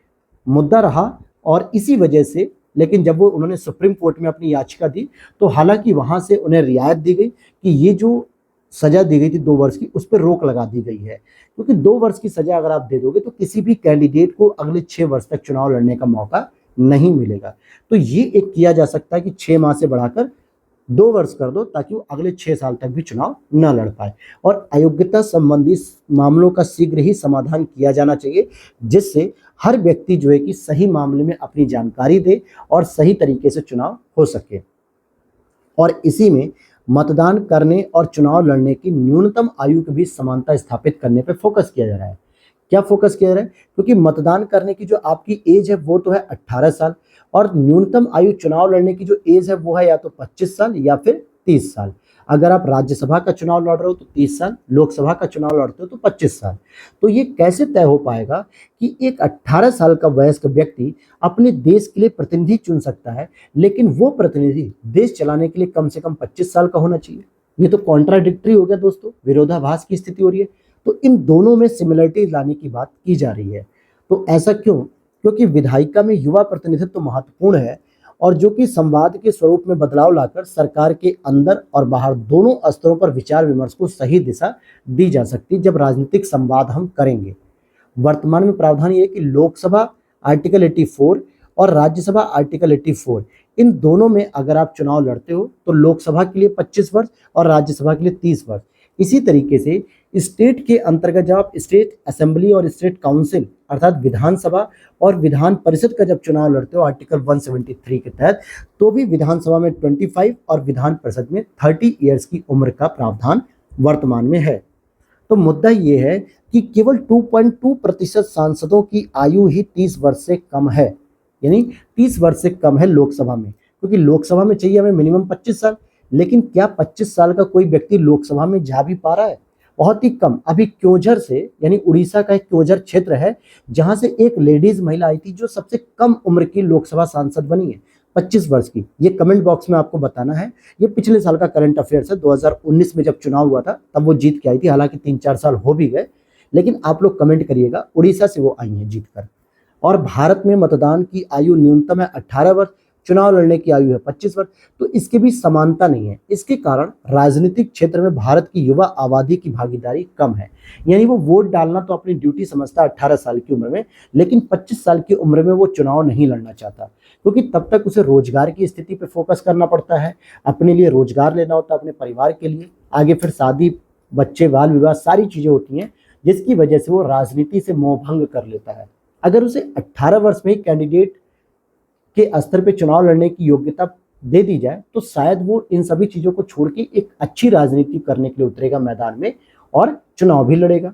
मुद्दा रहा, और इसी वजह से, लेकिन जब वो उन्होंने सुप्रीम कोर्ट में अपनी याचिका दी तो हालांकि वहां से उन्हें रियायत दी गई कि ये जो सजा दी गई थी 2 वर्ष की, उस पर रोक लगा दी गई है, क्योंकि 2 वर्ष की सजा अगर आप दे दोगे तो किसी भी कैंडिडेट को अगले 6 वर्ष तक चुनाव लड़ने का मौका नहीं मिलेगा। तो ये एक किया जा सकता है कि 6 माह से बढ़ाकर 2 वर्ष कर दो ताकि वो अगले 6 साल तक भी चुनाव न लड़ पाए। और अयोग्यता संबंधी मामलों का शीघ्र ही समाधान किया जाना चाहिए, जिससे हर व्यक्ति जो है कि सही मामले में अपनी जानकारी दे और सही तरीके से चुनाव हो सके। और इसी में मतदान करने और चुनाव लड़ने की न्यूनतम आयु के बीच समानता स्थापित करने पर फोकस किया जा रहा है। क्या फोकस किया जा रहा है? क्योंकि मतदान करने की जो आपकी एज है वो तो है 18 साल, और न्यूनतम आयु चुनाव लड़ने की जो एज है वो है या तो 25 साल या फिर 30 साल। अगर आप राज्यसभा का चुनाव लड़ रहे हो तो 30 साल, लोकसभा का चुनाव लड़ते हो तो 25 साल। तो ये कैसे तय हो पाएगा कि एक 18 साल का वयस्क व्यक्ति अपने देश के लिए प्रतिनिधि चुन सकता है, लेकिन वो प्रतिनिधि देश चलाने के लिए कम से कम 25 साल का होना चाहिए? ये तो कॉन्ट्राडिक्टरी हो गया दोस्तों, विरोधाभास की स्थिति हो रही है। तो इन दोनों में सिमिलरिटी लाने की बात की जा रही है। तो ऐसा क्यों? क्योंकि विधायिका में युवा प्रतिनिधित्व तो महत्वपूर्ण है, और जो कि संवाद के स्वरूप में बदलाव लाकर सरकार के अंदर और बाहर दोनों स्तरों पर विचार विमर्श को सही दिशा दी जा सकती है जब राजनीतिक संवाद हम करेंगे। वर्तमान में प्रावधान ये है कि लोकसभा आर्टिकल 84 और राज्यसभा आर्टिकल 84, इन दोनों में अगर आप चुनाव लड़ते हो तो लोकसभा के लिए 25 वर्ष और राज्यसभा के लिए 30 वर्ष। इसी तरीके से स्टेट के अंतर्गत जब आप स्टेट असेंबली और स्टेट काउंसिल अर्थात विधानसभा और विधान परिषद का जब चुनाव लड़ते हो आर्टिकल 173 के तहत, तो भी विधानसभा में 25 और विधान परिषद में 30 ईयर्स की उम्र का प्रावधान वर्तमान में है। तो मुद्दा ये है कि केवल 2.2% सांसदों की आयु ही 30 वर्ष से कम है, यानी 30 वर्ष से कम है लोकसभा में, क्योंकि लोकसभा में चाहिए हमें मिनिमम 25 साल। लेकिन क्या 25 साल का कोई व्यक्ति लोकसभा में जा भी पा रहा है? बहुत ही कम। अभी क्योंझर से, यानी उड़ीसा का एक क्योंझर क्षेत्र है जहां से एक लेडीज महिला आई थी जो सबसे कम उम्र की लोकसभा सांसद बनी है, 25 वर्ष की। ये कमेंट बॉक्स में आपको बताना है। ये पिछले साल का करंट अफेयर्स है, 2019 में जब चुनाव हुआ था तब वो जीत के आई थी, हालांकि 3-4 साल हो भी गए, लेकिन आप लोग कमेंट करिएगा, उड़ीसा से वो आई हैं जीत कर। और भारत में मतदान की आयु न्यूनतम है 18 वर्ष, चुनाव लड़ने की आयु है 25 वर्ष। तो इसके बीच समानता नहीं है। इसके कारण राजनीतिक क्षेत्र में भारत की युवा आबादी की भागीदारी कम है, यानी वो वोट डालना तो अपनी ड्यूटी समझता है 18 साल की उम्र में, लेकिन 25 साल की उम्र में वो चुनाव नहीं लड़ना चाहता, क्योंकि तब तक उसे रोजगार की स्थिति पर फोकस करना पड़ता है, अपने लिए रोजगार लेना होता है, अपने परिवार के लिए, आगे फिर शादी, बच्चे, बाल विवाह, सारी चीजें होती हैं, जिसकी वजह से वो राजनीति से मोहभंग कर लेता है। अगर उसे 18 वर्ष में ही कैंडिडेट के स्तर पे चुनाव लड़ने की योग्यता दे दी जाए तो शायद वो इन सभी चीजों को छोड़ के एक अच्छी राजनीति करने के लिए उतरेगा मैदान में और चुनाव भी लड़ेगा।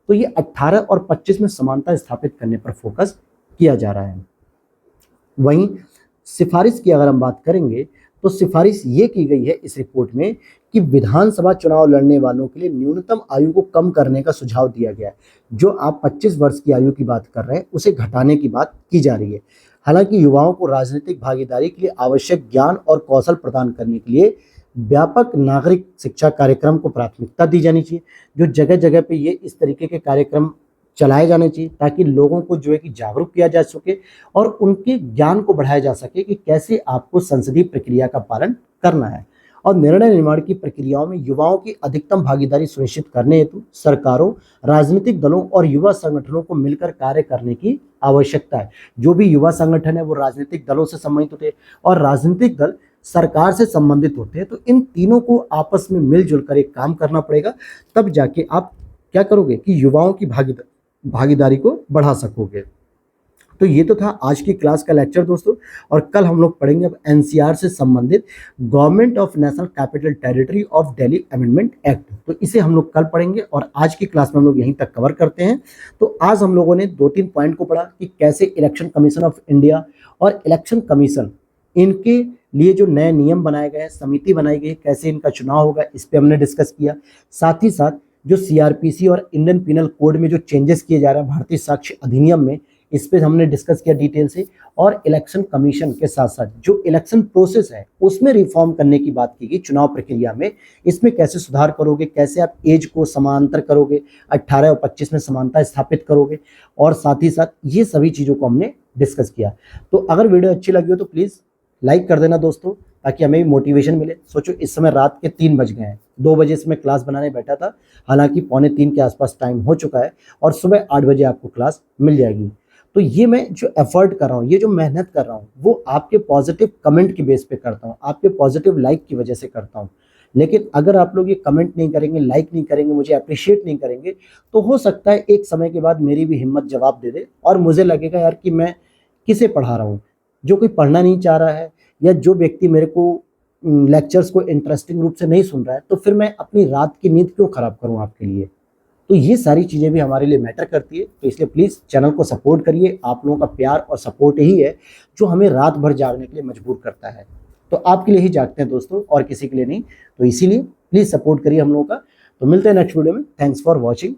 तो ये 18 और 25 में समानता स्थापित करने पर फोकस किया जा रहा है। वहीं सिफारिश की अगर हम बात करेंगे तो सिफारिश ये की गई है इस रिपोर्ट में कि विधानसभा चुनाव लड़ने वालों के लिए न्यूनतम आयु को कम करने का सुझाव दिया गया है। जो आप 25 वर्ष की आयु की बात कर रहे हैं उसे घटाने की बात की जा रही है। हालांकि युवाओं को राजनीतिक भागीदारी के लिए आवश्यक ज्ञान और कौशल प्रदान करने के लिए व्यापक नागरिक शिक्षा कार्यक्रम को प्राथमिकता दी जानी चाहिए। जो जगह जगह पे ये इस तरीके के कार्यक्रम चलाए जाने चाहिए ताकि लोगों को जो है कि जागरूक किया जा सके और उनके ज्ञान को बढ़ाया जा सके कि कैसे आपको संसदीय प्रक्रिया का पालन करना है। और निर्णय निर्माण की प्रक्रियाओं में युवाओं की अधिकतम भागीदारी सुनिश्चित करने हेतु सरकारों, राजनीतिक दलों और युवा संगठनों को मिलकर कार्य करने की आवश्यकता है। जो भी युवा संगठन है वो राजनीतिक दलों से संबंधित होते हैं और राजनीतिक दल सरकार से संबंधित होते हैं। तो इन तीनों को आपस में मिलजुल कर एक काम करना पड़ेगा, तब जाके आप क्या करोगे कि युवाओं की भागीदारी को बढ़ा सकोगे। तो ये तो था आज की क्लास का लेक्चर दोस्तों, और कल हम लोग पढ़ेंगे अब एनसीआर से संबंधित government of national capital territory of Delhi amendment act. तो इसे हम लोग कल पढ़ेंगे और आज की क्लास में हम लोग यहीं तक कवर करते हैं। तो आज हम लोगों ने 2-3 पॉइंट को पढ़ा कि कैसे इलेक्शन कमीशन ऑफ इंडिया और इलेक्शन कमीशन, इनके लिए जो नए नियम बनाए गए हैं, समिति बनाई गई है, कैसे इनका चुनाव होगा, इस पे हमने डिस्कस किया। साथ ही साथ जो सीआरपीसी और इंडियन पिनल कोड में जो चेंजेस किए जा रहे हैं भारतीय साक्ष्य अधिनियम में, इस पे हमने डिस्कस किया डिटेल से। और इलेक्शन कमीशन के साथ साथ जो इलेक्शन प्रोसेस है उसमें रिफॉर्म करने की बात की गई, चुनाव प्रक्रिया में इसमें कैसे सुधार करोगे, कैसे आप एज को समांतर करोगे, 18 और 25 में समानता स्थापित करोगे, और साथ ही साथ ये सभी चीज़ों को हमने डिस्कस किया। तो अगर वीडियो अच्छी लगी हो तो प्लीज़ लाइक कर देना दोस्तों, ताकि हमें भी मोटिवेशन मिले। सोचो इस समय रात के 3 बज गए हैं, 2 बजे से मैं क्लास बनाने बैठा था, हालांकि 2:45 के आसपास टाइम हो चुका है और सुबह 8 बजे आपको क्लास मिल जाएगी। तो ये मैं जो एफर्ट कर रहा हूँ, ये जो मेहनत कर रहा हूँ, वो आपके पॉजिटिव कमेंट की बेस पे करता हूँ, आपके पॉजिटिव लाइक की वजह से करता हूँ। लेकिन अगर आप लोग ये कमेंट नहीं करेंगे, लाइक नहीं करेंगे, मुझे अप्रिशिएट नहीं करेंगे, तो हो सकता है एक समय के बाद मेरी भी हिम्मत जवाब दे दे और मुझे लगेगा यार कि मैं किसे पढ़ा रहा हूँ। जो कोई पढ़ना नहीं चाह रहा है या जो व्यक्ति मेरे को लेक्चर्स को इंटरेस्टिंग रूप से नहीं सुन रहा है, तो फिर मैं अपनी रात की नींद क्यों खराब करूँ आपके लिए। तो ये सारी चीज़ें भी हमारे लिए मैटर करती है। तो इसलिए प्लीज़ चैनल को सपोर्ट करिए। आप लोगों का प्यार और सपोर्ट ही है जो हमें रात भर जागने के लिए मजबूर करता है। तो आपके लिए ही जागते हैं दोस्तों, और किसी के लिए नहीं। तो इसीलिए प्लीज़ सपोर्ट करिए हम लोगों का। तो मिलते हैं नेक्स्ट वीडियो में। Thanks for watching.